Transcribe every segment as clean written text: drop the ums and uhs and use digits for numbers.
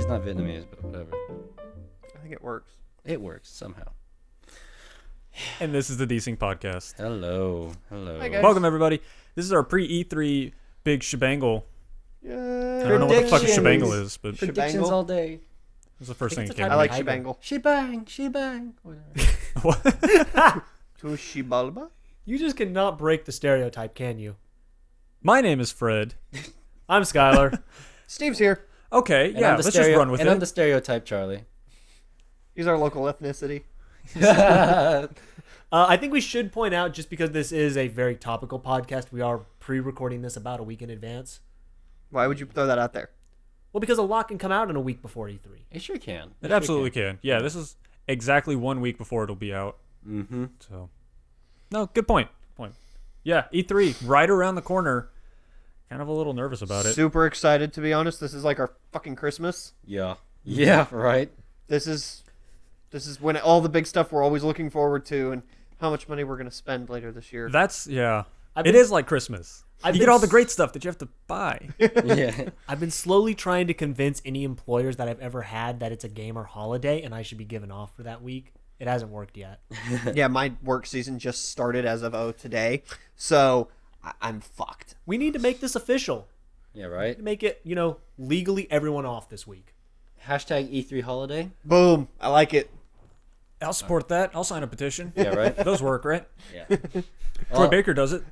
He's not Vietnamese, but whatever. I think it works. It works somehow. And this is the Desynced podcast. Hello. Hello. Hi, guys. Welcome, everybody. This is our pre-E3 big shebangle. Yeah. I don't know what the fuck a shebangle is, but it Predictions all day. was the first thing that it's a came type to I me. like shebangle. Shebang. Shebang. What? To shibalba? You just cannot break the stereotype, can you? My name is Fred. I'm Skyler. Steve's here. Okay, And yeah, I'm the let's just run with and it. I'm the stereotype Charlie. He's our local ethnicity. I think we should point out, just because this is a very topical podcast, we are pre-recording this about a week in advance. Why would you throw that out there? Well, because a lot can come out in a week before E3. It sure can. It absolutely can. Yeah, this is exactly 1 week before it'll be out. Mm-hmm. So, no, good point. Yeah, E3 right around the corner. Kind of a little nervous about it. Super excited, to be honest. This is like our fucking Christmas. Yeah. Yeah, right. This is when all the big stuff we're always looking forward to and how much money we're going to spend later this year. That's I've it been- is like Christmas. I've You been get all the s- great stuff that you have to buy. Yeah. I've been slowly trying to convince any employers that I've ever had that it's a gamer holiday and I should be given off for that week. It hasn't worked yet. Yeah, my work season just started as of today. So I'm fucked. We need to make this official. Yeah, right. Make it, legally everyone off this week. Hashtag E3 holiday. Boom. I like it. I'll support that. I'll sign a petition. Yeah, right. Those work, right? Yeah. Troy Baker does it.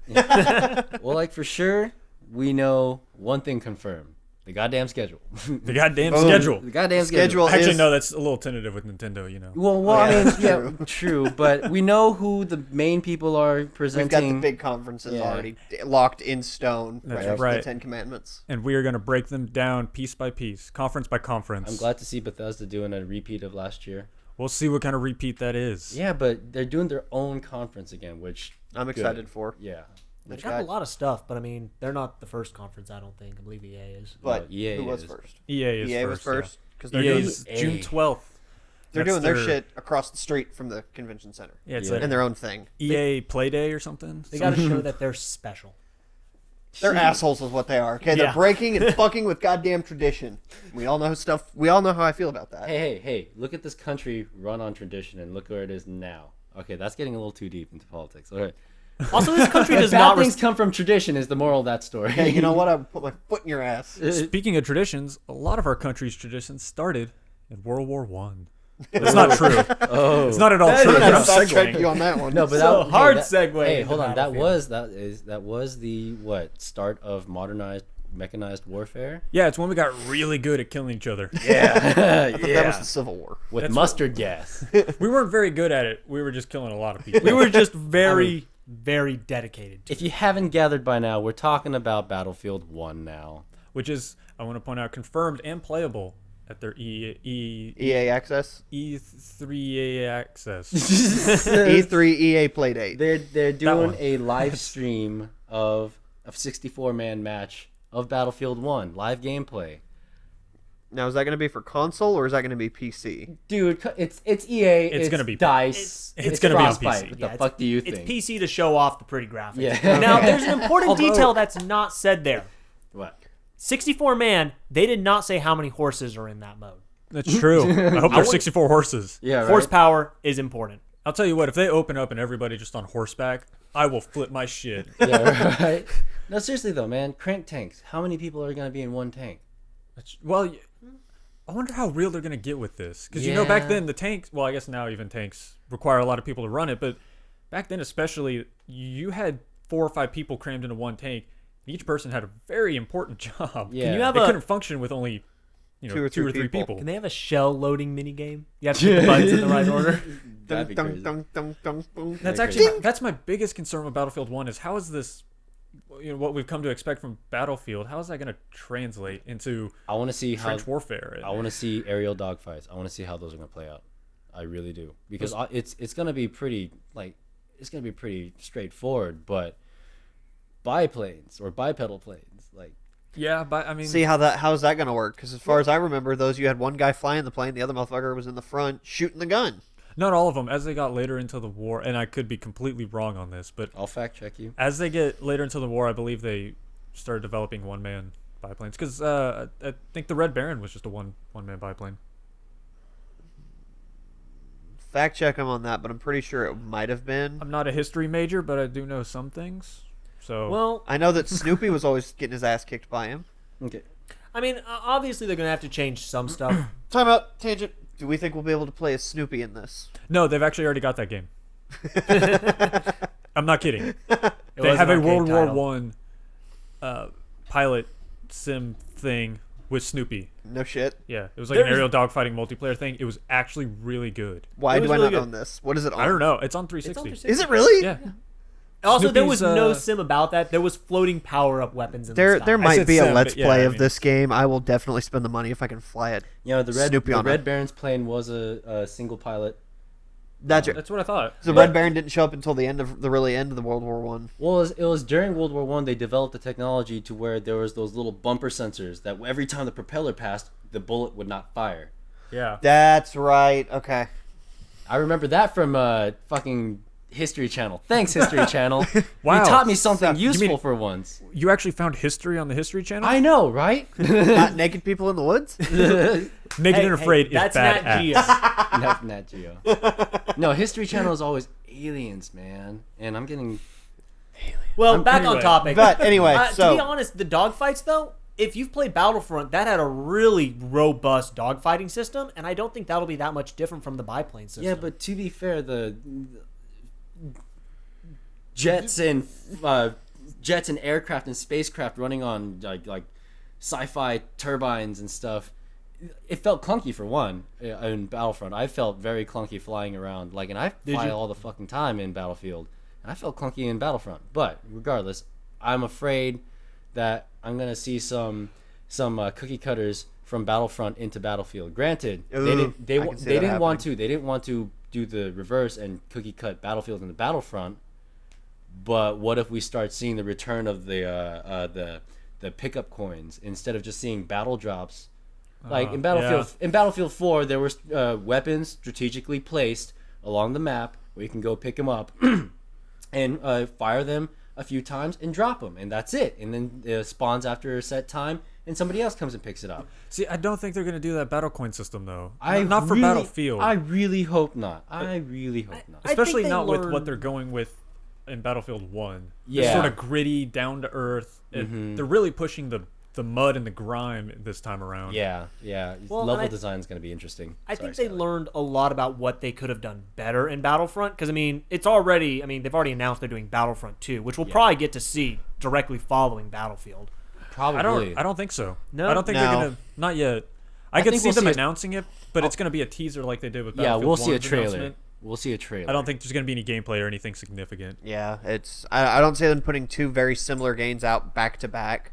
Well, like for sure, we know one thing confirmed: the goddamn schedule. The goddamn Boom. schedule. The goddamn Schedule. Actually, is- no, that's a little tentative with Nintendo, you know. Well, Yeah, I mean, that's yeah, true. true, but we know who the main people are We've presenting. got the big conferences Yeah. already locked in stone. That's after right. The Ten Commandments. And we are going to break them down piece by piece, conference by conference. I'm glad to see Bethesda doing a repeat of last year. We'll see what kind of repeat that is. Yeah, but they're doing their own conference again, which I'm excited for. yeah. They've Which got a got- lot of stuff, but I mean, they're not the first conference, I don't think. I believe EA is. But No, EA who was is. first? EA is EA first. was first because Yeah. they're EA doing is EA. June 12th. they're That's doing their shit across the street from the convention center Yeah, it's Yeah. like and their own thing. EA Play Day or something. They got to show that they're special. They're assholes, is what they are. Okay, Yeah. they're breaking and fucking with goddamn tradition. We all know stuff. We all know how I feel about that. Hey! Look at this country run on tradition, and look where it is now. Okay, that's getting a little too deep into politics. All right. Also, this country does Bad not. things come from tradition is the moral of that story. Hey, you know what? I would put my foot in your ass. Speaking of traditions, a lot of our country's traditions started in World War One. That's not true. Oh, It's not at all That true. is but I'm not Sidetrack segueing. you on that one. No, but So that, hard that, segue Hey, into hold on. Battlefield. That was the start of modernized mechanized warfare Yeah, it's when we got really good at killing each other. Yeah, That was the Civil War. with That's mustard gas. We weren't very good at it. We were just killing a lot of people. We were just very, very dedicated to If you haven't gathered by now, we're talking about Battlefield 1 now. Which is, I want to point out, confirmed and playable at their EA Access. E3 access. E3 EA Playdate. They're doing one. a live stream of a 64-man match of Battlefield 1 live gameplay. Now, is that going to be for console or is that going to be PC? Dude, it's EA. It's gonna be- Dice. it's gonna be on Frostbite. PC. What Yeah, the it's- fuck do you It's think? PC to show off the pretty graphics. Yeah. Now, there's an important Although- detail that's not said there. What? 64 man, they did not say how many horses are in that mode. That's true. I hope there's 64 horses. Yeah, right. Horsepower is important. I'll tell you what, if they open up and everybody just on horseback, I will flip my shit. Yeah, right. No, seriously though, man. Crank tanks. How many people are gonna be in one tank? Well, I wonder how real they're going to get with this. Because, you know, back Yeah. then the tanks, well, I guess now even tanks require a lot of people to run it. But back then especially, you had 4 or 5 people crammed into one tank. Each person had a very important job. Yeah. Can you have they a- couldn't function with only, you know, 2 or 3 people. Can they have a shell loading mini game? You have to put the buttons in the right order. That'd be crazy. Boom. That's Very actually crazy. that's my biggest concern with Battlefield 1 is how is this, you know, what we've come to expect from Battlefield, how is that going to translate into I want to see how. trench warfare? I want to see aerial dogfights. I want to see how those are gonna play out. I really do because it's gonna be pretty it's gonna be pretty straightforward, but biplanes or bipedal planes like. Yeah, but I mean, See how's that going to work? Because as far as I remember, you had one guy flying the plane, the other motherfucker was in the front shooting the gun. not all of them. As they got later into the war, and I could be completely wrong on this, but I'll fact check you. as they get later into the war, I believe they started developing one-man biplanes because I think the Red Baron was just a one-man biplane. Fact check him on that, but I'm pretty sure it might have been. I'm not a history major, but I do know some things. So Well, I know that Snoopy was always getting his ass kicked by him. Okay. I mean, obviously they're gonna have to change some stuff. Time out, tangent. Do we think we'll be able to play as Snoopy in this? no, they've actually already got that game. I'm not kidding. It They was have an a arcade World title. War One pilot sim thing with Snoopy. No shit. Yeah, it was like an There's- aerial dogfighting multiplayer thing. It was actually really good. Why It do was I really not good. own this? What is it on? I don't know. It's on It's on 360. 360. Is it really? Yeah. Also, there was Snoopy's, no sim about that. There was floating power-up weapons in There the sky. there might said be a sim, let's but yeah, play I of mean- this game. I will definitely spend the money if I can fly it. You know, the Snoopy on it. Red Baron's plane was a single pilot. That's That's what I thought. the Red Baron didn't show up until the end of the really end of the World War One. Well, it was during World War One they developed the technology to where there was those little bumper sensors that every time the propeller passed, the bullet would not fire. Yeah. That's right. Okay. I remember that from fucking History Channel. Thanks, History Channel. Wow. You taught me something You useful mean- for once. You actually found history on the History Channel? I know, right? Not naked people in the woods. Naked and Afraid is that's bad. Nat Geo. Nat Geo. No, History Channel is always aliens, man. And I'm getting... Well, back on anyway. topic. But anyway, to so be honest, the dogfights though, if you've played Battlefront, that had a really robust dogfighting system, and I don't think that'll be that much different from the biplane system. Yeah, but to be fair, the jets and aircraft and spacecraft running on like sci-fi turbines and stuff, it felt clunky for one in Battlefront. I felt very clunky flying around, and I fly all the fucking time in Battlefield, and I felt clunky in Battlefront. But regardless, I'm afraid that I'm gonna see some cookie cutters from Battlefront into Battlefield. Granted, Ooh, they I can see that didn't want happening. to they didn't want to do the reverse and cookie cut Battlefield into Battlefront. But what if we start seeing the return of the pickup coins instead of just seeing battle drops? Like in Battlefield 4, there were weapons strategically placed along the map where you can go pick them up and fire them a few times and drop them, and that's it. And then it spawns after a set time, and somebody else comes and picks it up. See, I don't think they're going to do that battle coin system, though. I Not for really- Battlefield. I really hope not. I really hope not. I think Especially they not with learned- what they're going with in Battlefield 1. Yeah. It's sort of gritty, down to earth. And they're really pushing the mud and the grime this time around. Yeah. Well, and Level I- design is going to be interesting. I Sorry, think they Skyler. learned a lot about what they could have done better in Battlefront. Because, I mean, they've already announced they're doing Battlefront 2, which we'll probably get to see directly following Battlefield. Probably. I don't think so. No? I don't think No. they're going to. Not yet. I think could see we'll them see announcing it, but it's going to be a teaser like they did with Yeah, Battlefield we'll see a 1's trailer. announcement. We'll see a trailer. I don't think there's going to be any gameplay or anything significant. yeah, it's I don't see them putting two very similar games out back to back,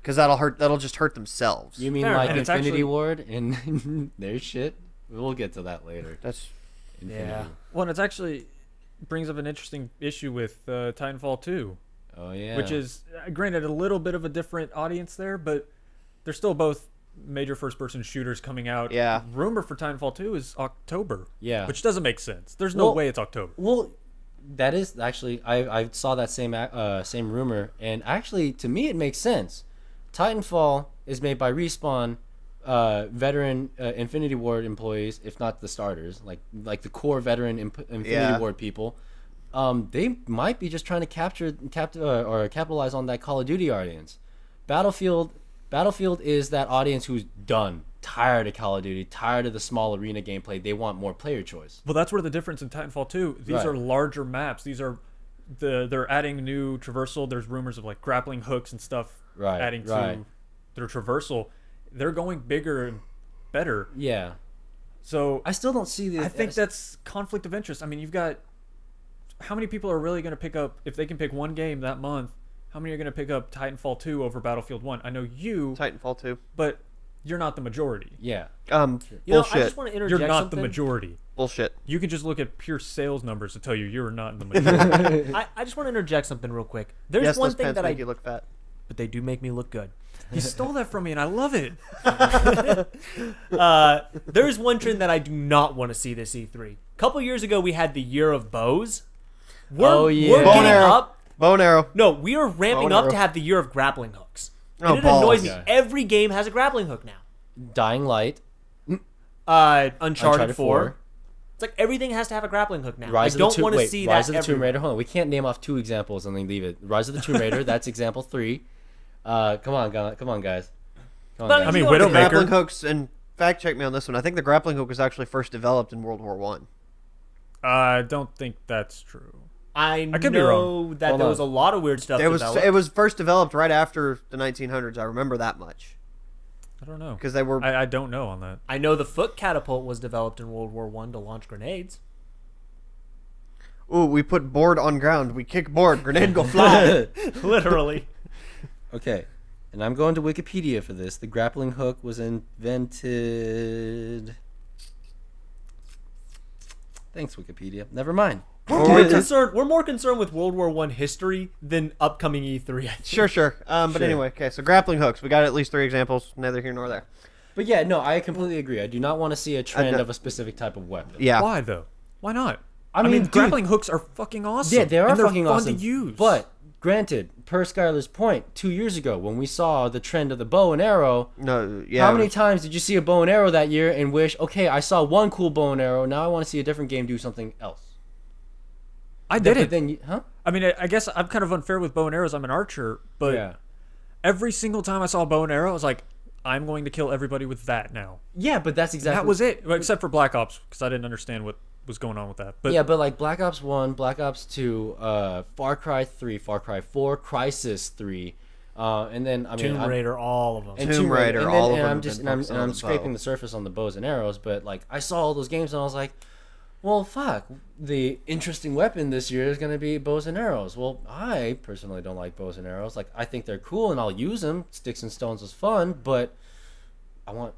because that'll just hurt themselves. You mean Fair like enough. And it's Infinity actually- Ward and their shit? We'll get to that later. That's Infinity. Yeah. Well, and it's actually brings up an interesting issue with Titanfall 2, Oh yeah. which is, granted, a little bit of a different audience there, but they're still both major first-person shooters coming out. Yeah. Rumor for Titanfall 2 is October. Yeah. Which doesn't make sense. There's no Well- way it's October. Well, that is actually I saw that same rumor, and actually to me it makes sense. Titanfall is made by Respawn, veteran Infinity Ward employees, if not the starters, like the core veteran Infinity Yeah. Ward people. They might be just trying to capitalize on that Call of Duty audience. Battlefield is that audience who's tired of Call of Duty, tired of the small arena gameplay. They want more player choice. Well, that's where the difference in Titanfall 2. These Right. are larger maps. These are they're adding new traversal. There's rumors of like grappling hooks and stuff Right, adding right. to their traversal. They're going bigger and better. Yeah. So I still don't see the. I think that's conflict of interest. I mean, you've got how many people are really going to pick up if they can pick one game that month? How many are going to pick up Titanfall 2 over Battlefield 1? I know you, Titanfall 2. but you're not the majority. Yeah. You know, Bullshit. I just want to interject You're not something. the majority. Bullshit. You can just look at pure sales numbers to tell you're not the majority. I just want to interject something real quick. There's Yes, one those thing pants that make you look fat. but they do make me look good. You stole that from me, and I love it. There is one trend that I do not want to see this E3. A couple years ago, we had the Year of Bows. Oh, yeah. We're Bow and getting arrow. up. Bow and arrow. No, we are ramping Bow and up arrow. to have the Year of Grappling Hooks. Oh, And it annoys me. Yeah. Every game has a grappling hook now. Dying Light, Uncharted 4. 4. It's like everything has to have a grappling hook now. Rise I of don't the Tomb want to wait, see Rise that of the Tomb everywhere. Raider. Hold on, we can't name off 2 examples and then leave it. Rise of the Tomb Raider, that's example 3. Come on, guys. Come on, But guys. I mean, The Widowmaker. grappling hooks, and fact check me on this one. I think the grappling hook was actually first developed in World War One. I don't think that's true. I could be wrong. know that Hold there on. was a lot of weird stuff It was developed. first developed right after the 1900s. I remember that much I don't know. because they were. I don't know on that. I know the foot catapult was developed in World War One to launch grenades. Ooh, we put board on ground. We kick board. Grenade go fly. Literally. Okay, and I'm going to Wikipedia for this. The grappling hook was invented. Thanks, Wikipedia. Never mind. We're more concerned with World War One history than upcoming E3. I think. Sure. But Sure. anyway, okay. So grappling hooks. We got at least 3 examples. Neither here nor there. But yeah, no, I completely agree. I do not want to see a trend know. of a specific type of weapon. Yeah. Why though? Why not? I mean, dude, grappling hooks are fucking awesome. Yeah, they are and they're fucking fun awesome. to use. But granted, per Skyler's point, 2 years ago when we saw the trend of the bow and arrow, No. Yeah. how many times did you see a bow and arrow that year and wish, okay, I saw one cool bow and arrow, now I want to see a different game do something else? I But didn't. then, huh? I mean, I guess I'm kind of unfair with bow and arrows. I'm an archer, but Yeah. every single time I saw a bow and arrow, I was like, I'm going to kill everybody with that now. Yeah, but that's exactly That was it, well, except for Black Ops, because I didn't understand what was going on with that. But yeah, but like Black Ops 1, Black Ops 2, Far Cry 3, Far Cry 4, Crysis 3, and then I mean Tomb Raider, all of them. and Tomb Raider, and all of and them I'm have just been and I'm, focused and on I'm the scraping bow. the surface on the bows and arrows, but like I saw all those games and I was like, well, fuck, the interesting weapon this year is gonna be bows and arrows. Well, I personally don't like bows and arrows. Like I think they're cool and I'll use them. Sticks and stones was fun, but I want,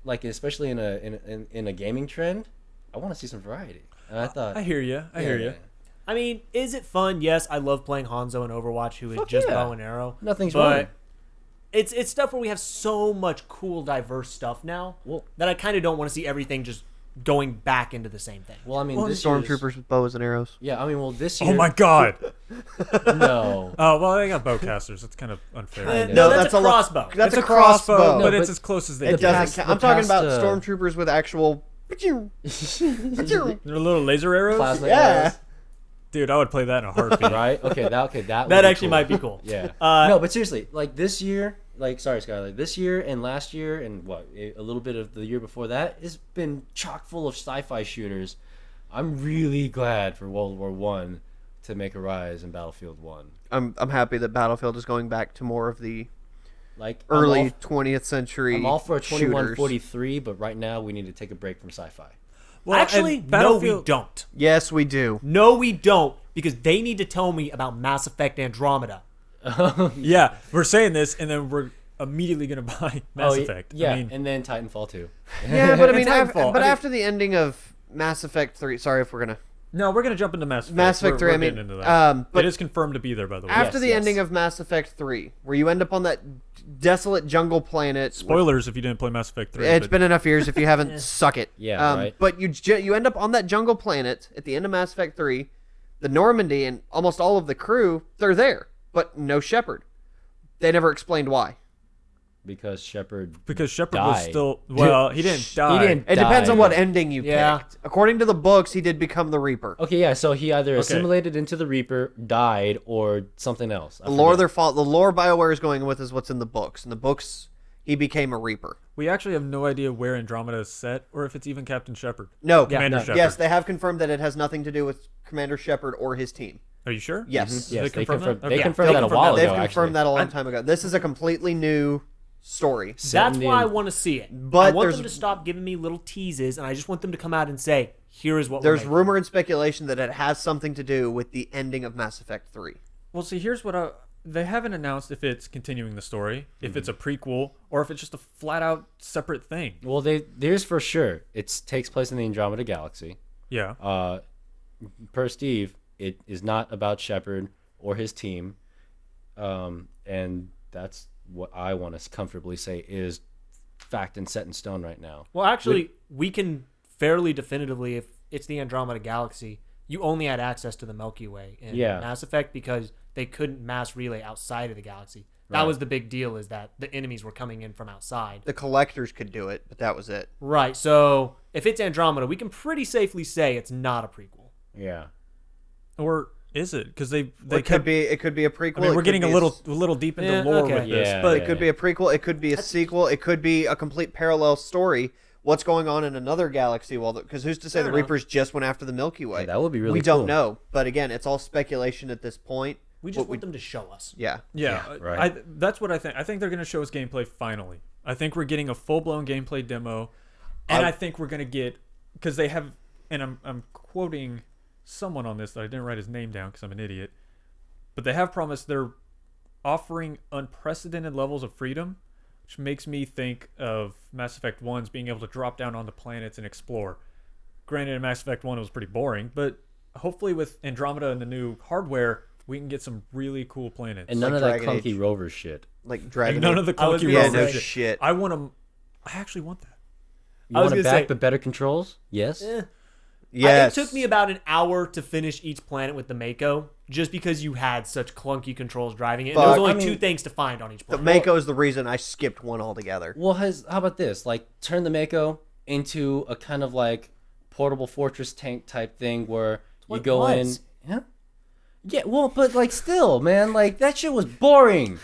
like especially in a gaming trend, I want to see some variety. And I thought, I hear you. I hear you. I mean, is it fun? Yes, I love playing Hanzo in Overwatch, who is Fuck just yeah. bow and arrow. Nothing's wrong. But it's stuff where we have so much cool, diverse stuff now Well- that I kind of don't want to see everything just going back into the same thing. Well, I mean, Well, this year's- Stormtroopers with bows and arrows. Yeah, I mean, well, this year. Oh my god. No. Oh well, they got bowcasters. That's kind of unfair. Kinda. No, No, that's a a lo- crossbow. That's It's a crossbow. but No, it's but as close as they It get. doesn't. past- count. the I'm talking past, about uh, stormtroopers with actual. They're little laser arrows. Plasma Yeah. arrows, Dude, I would play that in a heartbeat. right? Okay, that would That be actually cool. might be cool. Yeah. Uh, No, but seriously, like this year, like sorry, Skyler, this year and last year and a little bit of the year before that has been chock full of sci-fi shooters. I'm really glad for World War One to make a rise in Battlefield One. I'm happy that Battlefield is going back to more of the Like early 20th century. I'm all for a shooters. 2143, but right now we need to take a break from sci-fi. Well, Actually, and no, we Battlefield- don't. Yes, we do. No, we don't, because they need to tell me about Mass Effect Andromeda. Yeah, we're saying this, and then we're immediately gonna buy Mass Oh, Effect. Yeah, I mean, and then Titanfall 2. Yeah, but I mean, It's Titanfall. I mean- after the ending of Mass Effect 3, sorry if we're gonna no, we're gonna jump into Mass Effect. Mass Effect 3. We're I mean, getting into that. but it is confirmed to be there, by the way. after Yes, the yes. ending of Mass Effect 3, where you end up on that desolate jungle planet. Spoilers if you didn't play Mass Effect 3. It's but been enough years. If you haven't, suck it. Yeah, right. But you end up on that jungle planet at the end of Mass Effect 3. The Normandy and almost all of the crew, they're there, but no Shepard. They never explained why. Because Shepard. because Shepard was died. still well, he didn't die. He didn't. It depends on die. what ending you Yeah. picked. According to the books, he did become the Reaper. Okay, yeah. So he either Okay. assimilated into the Reaper, died, or something else. I The lore forget. the lore BioWare is going with is what's in the books. In the books, he became a Reaper. We actually have no idea where Andromeda is set, or if it's even Captain Shepard. No, Commander no. Shepard. yes, they have confirmed that it has nothing to do with Commander Shepard or his team. Are you sure? Yes. Yes, Did they confirm that? They Okay. confirmed They that a confirmed while They've ago. confirmed that a long time ago. This is a completely new story. That's why I in- want to see it. But I want there's- them to stop giving me little teases, and I just want them to come out and say, "Here is what There's we're making." rumor and speculation that it has something to do with the ending of Mass Effect 3. Well, see, here's what they haven't announced if it's continuing the story, if it's a prequel, or if it's just a flat out separate thing. Well, there's for sure. It takes place in the Andromeda Galaxy. Yeah. Per Steve, it is not about Shepard or his team, and that's what I want to comfortably say is fact and set in stone right now. Well, actually, we can fairly definitively, if it's the Andromeda Galaxy, you only had access to the Milky Way in Yeah. Mass Effect because they couldn't mass relay outside of the galaxy. That Right. was the big deal, is that the enemies were coming in from outside. The collectors could do it, but that was it. Right. So if it's Andromeda, we can pretty safely say it's not a prequel. Yeah. Or is it? Because they It could be a prequel. I mean, it we're could getting be a little deep into Yeah, lore okay. with this, Yeah, but It could be a prequel. It could be a sequel. It could be a complete parallel story. What's going on in another galaxy? Well, because who's to say Fair the enough. Reapers just went after the Milky Way? Yeah, that would be really We cool. don't know. But again, it's all speculation at this point. We just want them to show us. Yeah. yeah, right. that's what I think. I think they're going to show us gameplay finally. I think we're getting a full blown gameplay demo, and I think we're going to get, because they have, and I'm quoting someone on this that I didn't write his name down because I'm an idiot, but they have promised they're offering unprecedented levels of freedom, which makes me think of Mass Effect 1's being able to drop down onto planets and explore. Granted, in Mass Effect 1 it was pretty boring, but hopefully with Andromeda and the new hardware, we can get some really cool planets. And none Like of that Dragon clunky Age. rover shit. Like Dragon. none Age. of the I was clunky gonna Yeah, rover no say- shit. I want them. I actually want that. You I was want it gonna back, say- but better controls? Yes. Yes. It took me about an hour to finish each planet with the Mako, just because you had such clunky controls driving it. And there was Fuck. only I mean, two things to find on each The planet. Mako is the reason I skipped one altogether. Well, how about this? Like, turn the Mako into a kind of like portable fortress tank type thing where you what it go in. was. Yeah. Yeah. Well, but like, still, man, like that shit was boring.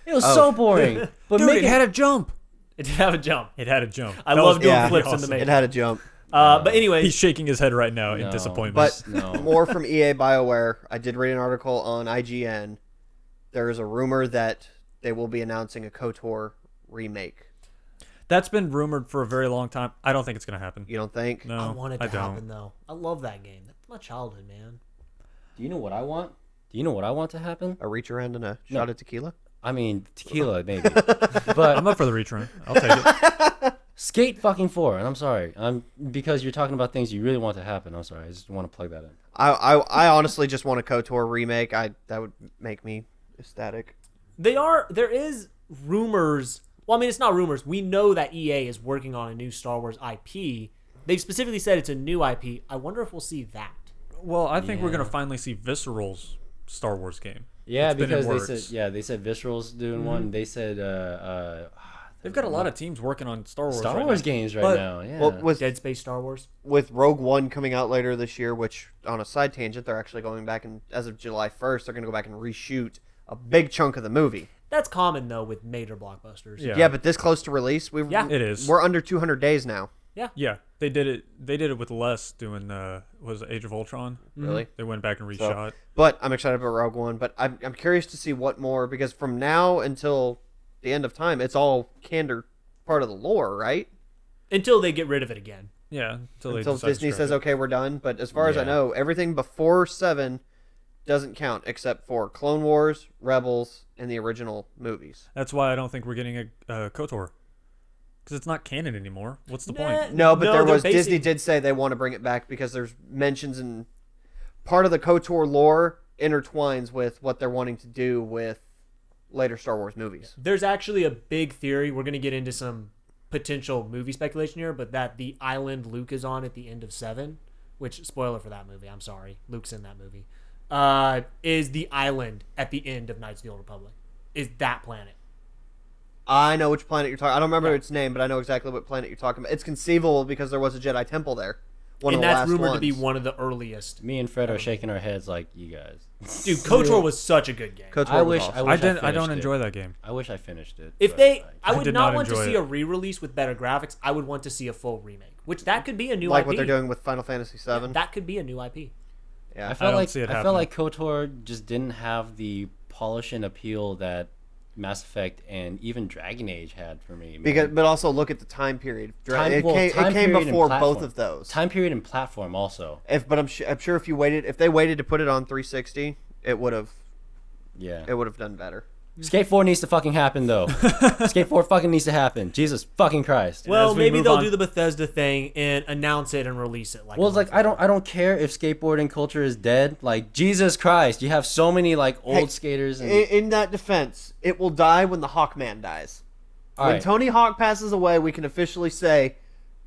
It was so boring. But Dude, make it had a jump. It did have a jump. It had a jump. I That love was doing Yeah. flips in awesome. the Mako. It had a jump. But anyway, He's shaking his head right now in No. disappointment. But No. more from EA BioWare. I did read an article on IGN. There is a rumor that they will be announcing a KOTOR remake. That's been rumored for a very long time. I don't think it's gonna happen. You don't think? No, I want it to I don't. happen though. I love that game. That's my childhood, man. Do you know what I want? Do you know what I want to happen? A reach around and a shot of tequila? I mean, tequila maybe, but I'm up for the return. I'll take it. Skate fucking 4. And I'm sorry. Because you're talking about things you really want to happen. I'm sorry. I just want to plug that in. I honestly just want a KOTOR remake. That would make me ecstatic. There is rumors. Well, I mean, it's not rumors. We know that EA is working on a new Star Wars IP. They've specifically said it's a new IP. I wonder if we'll see that. Well, I think we're Yeah. gonna finally see Visceral's Star Wars game. Yeah, It's been in because works. they said Visceral's doing one. They said They've got a lot of teams working on Star Wars. Star right Wars now. games right But- now. Yeah. Well, with Dead Space Star Wars. Rogue One coming out later this year, which on a side tangent, they're actually going back and as of July 1st, they're going to go back and reshoot a big chunk of the movie. That's common though with major blockbusters. Yeah. Yeah, but this close to release, Yeah. It is. We're under 200 days now. Yeah, they did it. They did it with less doing was it Age of Ultron. Really? They went back and So- reshot. But I'm excited about Rogue One. But I'm curious to see what more, because from now until the end of time, it's all candor part of the lore, right? Until they get rid of it again. Yeah, until Until decide to Disney scrap says, it. okay, we're done. But as far as I Yeah. know, everything before 7 doesn't count except for Clone Wars, Rebels, and the original movies. That's why I don't think we're getting a KOTOR, because it's not canon anymore. What's the Nah. point? No, but No, there they're was basing- Disney did say they want to bring it back because there's mentions and part of the KOTOR lore intertwines with what they're wanting to do with later Star Wars movies. There's actually a big theory. We're going to get into some potential movie speculation here, but that the island Luke is on at the end of 7, which, spoiler for that movie, I'm sorry, Luke's in that movie, is the island at the end of Knights of the Old Republic. Is that planet. I know which planet you're talking. I don't remember its name, but I know exactly what planet you're talking about. It's conceivable because there was a Jedi temple there. One And of the that's last rumored ones. to be one of the earliest. Me and Fred are shaking our heads like you guys. Dude, KOTOR was such a good game. KOTOR I was wish awesome. I don't finished enjoy it. that game. I wish I finished it. If but they, I I would did not not want to enjoy see it. a re-release with better graphics. I would want to see a full remake, which that could be a new like IP. what they're doing with Final Fantasy VII. That could be a new IP. Yeah. I felt don't like see it I happening. felt like KOTOR just didn't have the polish and appeal that Mass Effect and even Dragon Age had for me. man. Because, but also look at the time period. Time- it well, came, time it came period and before both platform. of those. Time period and platform also. But I'm sure if you waited, if they waited to put it on 360, it would have Yeah. done better. Skate 4 needs to fucking happen though. Skate 4 fucking needs to happen. Jesus fucking Christ. Well, as we maybe move they'll on- do the Bethesda thing and announce it and release it. Like Well, it's like I don't care if skateboarding culture is dead. Like Jesus Christ, you have so many like old Hey, skaters and In that defense, it will die when the Hawkman dies. All When right. Tony Hawk passes away, we can officially say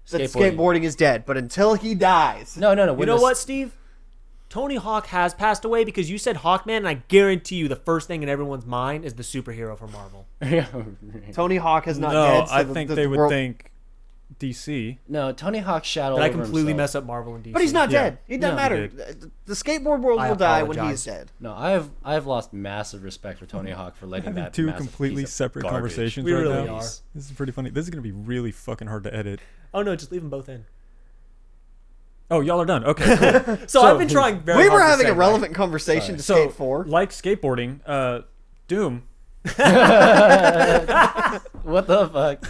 that Skateboarding. skateboarding is dead. But until he dies, No. you know what, Steve? Tony Hawk has passed away because you said Hawkman, and I guarantee you the first thing in everyone's mind is the superhero from Marvel. Tony Hawk is not No, dead. So I think they would think DC. No, Tony Hawk's shadow. Did I over completely himself. mess up Marvel and DC? But he's not Yeah. dead. It doesn't No, matter. The skateboard world I will die when apologize. he's dead. No, I have lost massive respect for Tony Hawk for letting Having that two massive completely piece of separate garbage. conversations We right really now. are. This is pretty funny. This is gonna be really fucking hard to edit. Oh no, just leave them both in. Oh, y'all are done. Okay, cool. So I've been trying very We hard were to having a segue. relevant conversation to So, Skate 4. like skateboarding, Doom. What the fuck?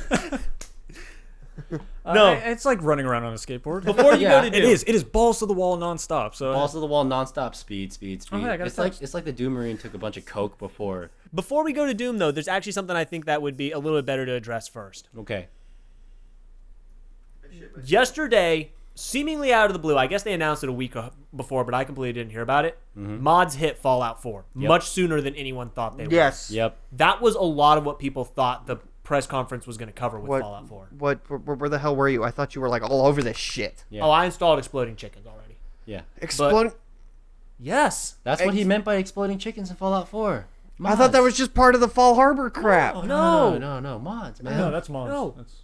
No. It's like running around on a skateboard. Before you Yeah, go to It Doom, is. It is balls to the wall nonstop. So Balls to the wall, nonstop, speed. Oh, yeah, I got It's like the Doom Marine took a bunch of coke before. Before we go to Doom, though, there's actually something I think that would be a little bit better to address first. Okay. Yesterday, seemingly out of the blue, I guess they announced it a week before, but I completely didn't hear about it. Mods hit Fallout 4 much sooner than anyone thought they would. Yes. Yep. That was a lot of what people thought the press conference was going to cover with What- Fallout 4. Where the hell were you? I thought you were like all over this shit. Yeah. Oh, I installed Exploding Chickens already. Yeah. Exploding. Yes. That's what he meant by exploding chickens in Fallout 4. I thought that was just part of the Fall Harbor crap. No, mods, man. no, that's mods. No. That's,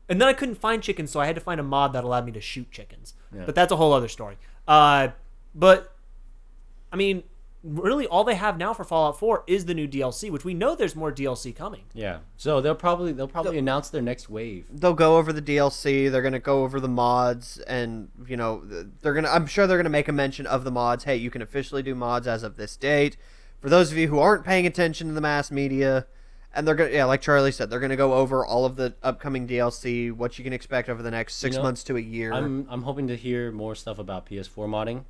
And then I couldn't find chickens, so I had to find a mod that allowed me to shoot chickens. Yeah. But that's a whole other story. But, I mean, really all they have now for Fallout 4 is the new DLC, which we know there's more DLC coming. Yeah. So they'll probably announce their next wave. They'll go over the DLC. They're gonna go over the mods, and you know I'm sure they're gonna make a mention of the mods. Hey, you can officially do mods as of this date. For those of you who aren't paying attention to the mass media, and they're gonna, like Charlie said, they're gonna go over all of the upcoming DLC, what you can expect over the next 6 months to a year. I'm hoping to hear more stuff about PS4 modding.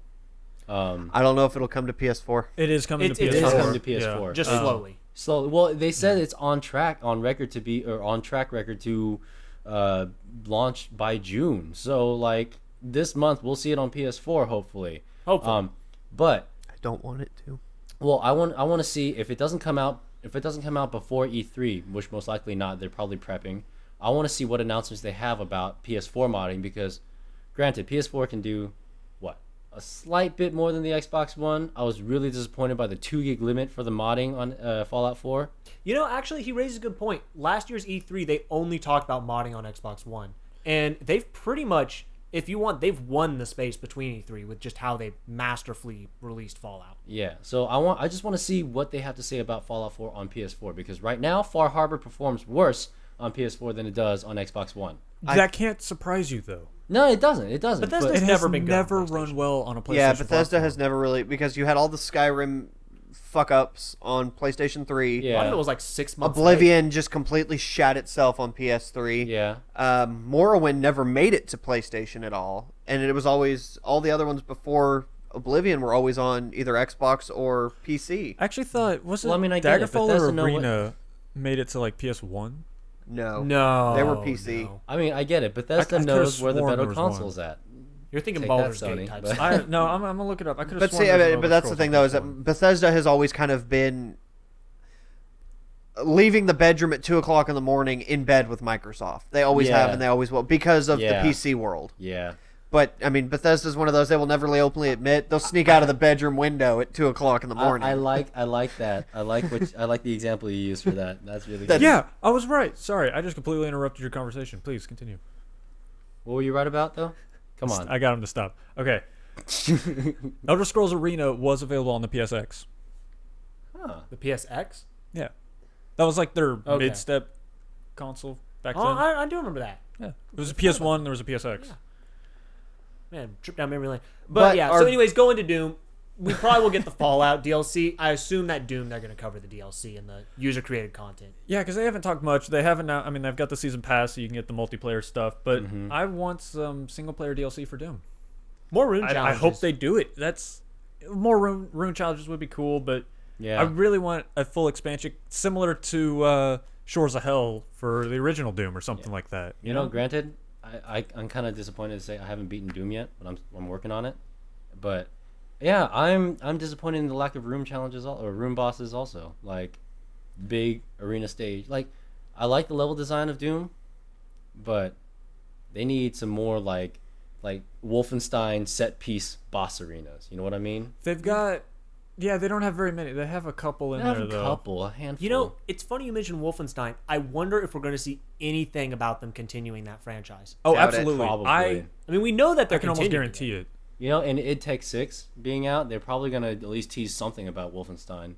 I don't know if it'll come to PS4. it is coming It to is PS4. coming to PS4. Yeah. Just slowly. So, well, they said it's on track record to launch by June. So, like this month, we'll see it on PS4, hopefully. Hopefully. I But don't want it to. well, I want to see if it doesn't come out before E3, which most likely not. They're probably prepping. I want to see what announcements they have about PS4 modding because, granted, PS4 can do what, a slight bit more than the Xbox One. I was really disappointed by the 2 gig limit for the modding on Fallout 4. You know, actually, he raises a good point. Last year's E3, they only talked about modding on Xbox One. And they've pretty much, if you want, they've won the space between E3 with just how they masterfully released Fallout. Yeah, so I just want to see what they have to say about Fallout 4 on PS4 because right now Far Harbor performs worse on PS4 than it does on Xbox One. That can't surprise you though. No, it doesn't. It doesn't. Bethesda's but It never has been good on never PlayStation. run well on a PlayStation. Yeah, Bethesda platform. has never really, because you had all the Skyrim fuck ups on PlayStation 3. Yeah. A lot of it was like 6 months Oblivion just completely shat itself on PS3. yeah, Morrowind never made it to PlayStation at all, and it was always all the other ones before Oblivion were always on either Xbox or PC. I actually thought was it Well, I mean, I get it. Daggerfall Bethesda or know what- Arena made it to like PS1. No, No. they were PC. no. I mean, I get it. Bethesda I could've knows where the sworn better there was one. console's at. You're thinking Take that, Baldur's Sony, Gate type but- stuff. No, I'm gonna look it up. I could have. But see, but that's the thing though, is that Bethesda has always kind of been leaving the bedroom at 2:00 in the morning in bed with Microsoft. They always have, Yeah. and they always will, because of Yeah. the PC world. Yeah, But I mean, Bethesda's one of those they will never really openly admit. They'll sneak out of the bedroom window at 2:00 in the morning. I like that. I like the example you used for that. That's really That's- good. Yeah, I was right. Sorry, I just completely interrupted your conversation. Please continue. What were you right about though? Come on. I got him to stop. Okay. Elder Scrolls Arena was available on the PSX. Huh. The PSX? Yeah, that was like their Okay. mid-step console back Oh, then. I do remember that. Yeah, it was a PS1. There was a PSX. Yeah. Man, trip down memory lane. But yeah, so our- anyways, going to Doom, we probably will get the Fallout DLC. I assume that Doom, they're going to cover the DLC and the user-created content. Yeah, because they haven't talked much. They haven't now. I mean, they've got the season pass, so you can get the multiplayer stuff. But I want some single-player DLC for Doom. More rune I challenges. hope they do it. That's more rune challenges would be cool, but Yeah. I really want a full expansion similar to Shores of Hell for the original Doom or something like that. You know, granted, I'm kind of disappointed to say I haven't beaten Doom yet, but I'm working on it. But yeah, I'm disappointed in the lack of room challenges or room bosses also. Like big arena stage. Like I like the level design of Doom, but they need some more like like Wolfenstein set piece boss arenas. You know what I mean? They've got, yeah, they don't have very many. They have a couple in They have there a though. couple, a handful. You know, it's funny you mentioned Wolfenstein. I wonder if we're going to see anything about them continuing that franchise. Oh, Doubt it. absolutely. Probably. I mean, we know that I they're can almost continuing guarantee it. You know, and It Takes Six being out, they're probably gonna at least tease something about Wolfenstein.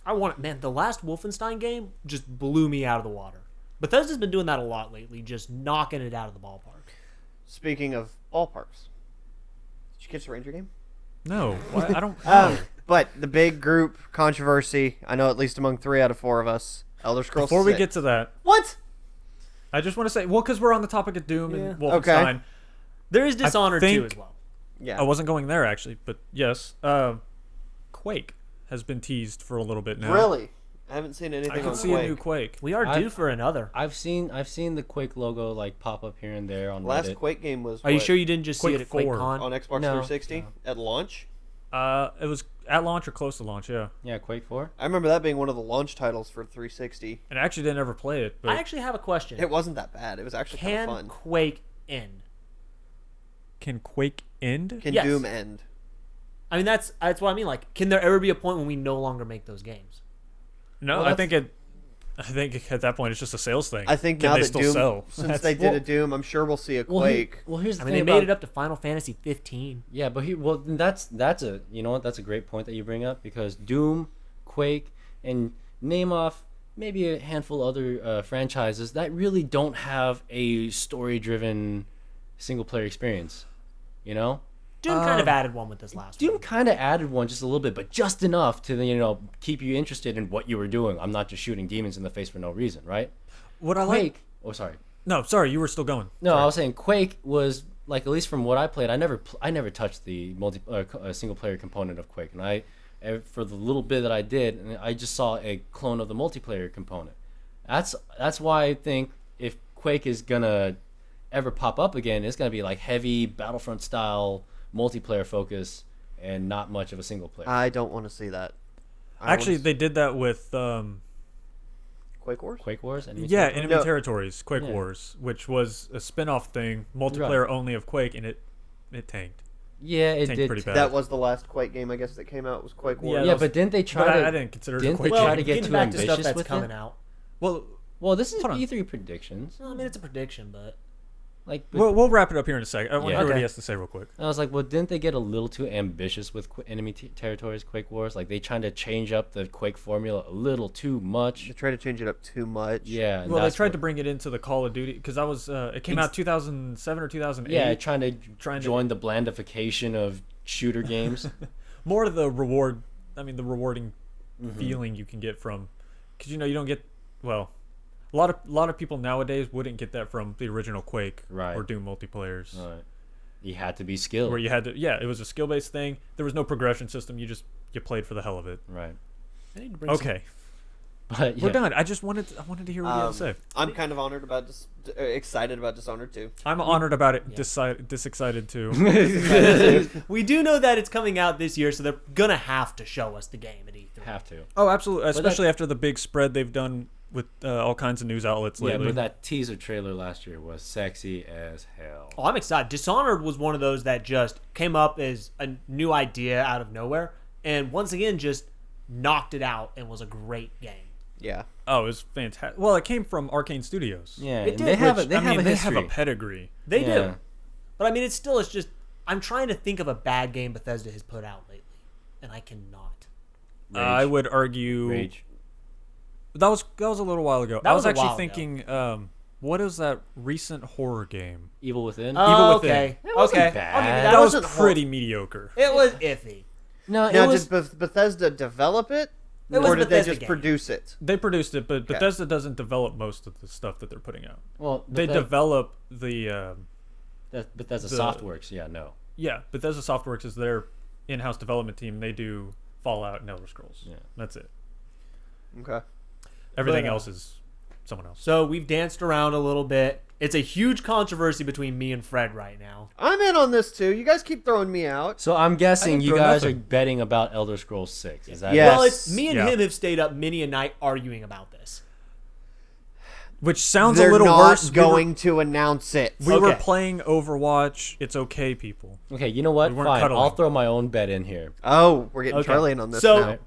I want it. Man, the last Wolfenstein game just blew me out of the water. Bethesda's been doing that a lot lately, just knocking it out of the ballpark. Speaking of ballparks, did you catch the Ranger game? No, why? I don't know. But the big group controversy, I know at least among 3 out of 4 of us, Elder Scrolls Before we 6. get to that, What? I just want to say, well, because we're on the topic of Doom Yeah. and Wolfenstein. There is Dishonored think- too as well. Yeah. I wasn't going there actually, but yes, Quake has been teased for a little bit now. Really? I haven't seen anything I on could see Quake. a new Quake. We are due for another. I've seen the Quake logo like pop up here and there on Last Reddit. Quake game was Are you what, sure you didn't just see Quake it at 4. QuakeCon? on Xbox No. 360 at launch? It was at launch or close to launch, yeah. Yeah, Quake 4. I remember that being one of the launch titles for 360. And I actually didn't ever play it, but I actually have a question. It wasn't that bad. It was actually kind Can of fun. Quake end? can Quake end? Can Yes. Doom end? I mean, that's what I mean. Like, can there ever be a point when we no longer make those games? No, Well, I think at that point it's just a sales thing. I think Can now they that still Doom, sell? since they did a Doom, I'm sure we'll see a Quake. Well, here's the I mean, thing they made about- it up to Final Fantasy 15. Yeah, but that's a you know what, that's a great point that you bring up, because Doom, Quake, and name off maybe a handful other franchises that really don't have a story-driven single-player experience. You know, Doom kind of added one with this last Doom one. kind of added one just a little bit, but just enough to keep you interested in what you were doing. I'm not just shooting demons in the face for no reason, right? What I like. Quake. Oh, sorry. No, sorry, you were still going. No, Sorry. I was saying Quake was like, at least from what I played, I never touched the single player component of Quake, and for the little bit that I did, and I just saw a clone of the multiplayer component. That's why I think if Quake is gonna ever pop up again, it's gonna be like heavy Battlefront style multiplayer focus and not much of a single player. I don't want to see that. Actually, they did that with Quake Wars? Quake Wars, Enemy yeah, Territory? Enemy No. Territories, Quake Yeah. Wars, which was a spin-off thing, multiplayer only of Quake, and it tanked. Yeah, it Tanked did. pretty bad. That was the last Quake game, I guess, that came out was Quake Wars. Yeah, but didn't they try But to? I didn't consider it a didn't Quake they Well, try game. to get getting too back to stuff ambitious that's with coming it? out. Well, this is Hold on. E3 predictions. Well, I mean, it's a prediction, but Like, We'll wrap it up here in a second. I want to Yeah. hear what Okay. he has to say real quick. I was like, well, didn't they get a little too ambitious with Enemy Territories, Quake Wars? Like, they trying to change up the Quake formula a little too much. They tried to change it up too much. Yeah. and Well, they that's tried what- to bring it into the Call of Duty because it came out 2007 or 2008. Yeah, trying to Trying to- join the blandification of shooter games. More of the rewarding Mm-hmm. feeling you can get from, because you don't get, well, a lot of people nowadays wouldn't get that from the original Quake Right. or Doom multiplayers, Right. You had to be skilled. where you had to, it was a skill based thing. There was no progression system. You played for the hell of it. Right. I need to bring Okay, But yeah. we're done. I wanted to hear what you had to say. I'm kind of honored about excited about Dishonored 2. I'm honored about it. Yeah. Disexcited too. We do know that it's coming out this year, so they're gonna have to show us the game at E3. Have to. Oh, absolutely. Especially after the big spread they've done with all kinds of news outlets Yeah, lately. but that teaser trailer last year was sexy as hell. Oh, I'm excited. Dishonored was one of those that just came up as a new idea out of nowhere, and once again just knocked it out and was a great game. Yeah. Oh, it was fantastic. Well, it came from Arcane Studios. Yeah, It and did, they have Which, a, they I have mean, a they history. have a pedigree. They Yeah. do, but I mean, it's just I'm trying to think of a bad game Bethesda has put out lately, and I cannot. I would argue Rage. that was a little while ago. That I was was a actually while thinking, what is that recent horror game? Evil Within. Evil Within. Okay, It wasn't okay, bad. I'll give you That, that. was wasn't pretty mediocre. It was iffy. No, it Now, was. did Bethesda develop it? It was or did they Bethesda just game. produce it? They produced it, but Okay. Bethesda doesn't develop most of the stuff that they're putting out. Well, They develop the but that's a the- Softworks. Yeah, no. Bethesda Softworks is their in-house development team. They do Fallout and Elder Scrolls. Yeah. That's it. Okay. Everything But, else is someone else. So we've danced around a little bit. It's a huge controversy between me and Fred right now. I'm in on this too. You guys keep throwing me out. So I'm guessing didn't you throw guys nothing. are betting about Elder Scrolls 6. Is that Yeah. Well, Yes. it's me and Yeah. him have stayed up many a night arguing about this. which sounds They're a little not worse. going to announce it. We were Okay. playing Overwatch. It's okay, people. Okay, you know what? We weren't Fine, cuddling. I'll throw my own bet in here. Oh, we're getting Okay. Charlie in on this So- now.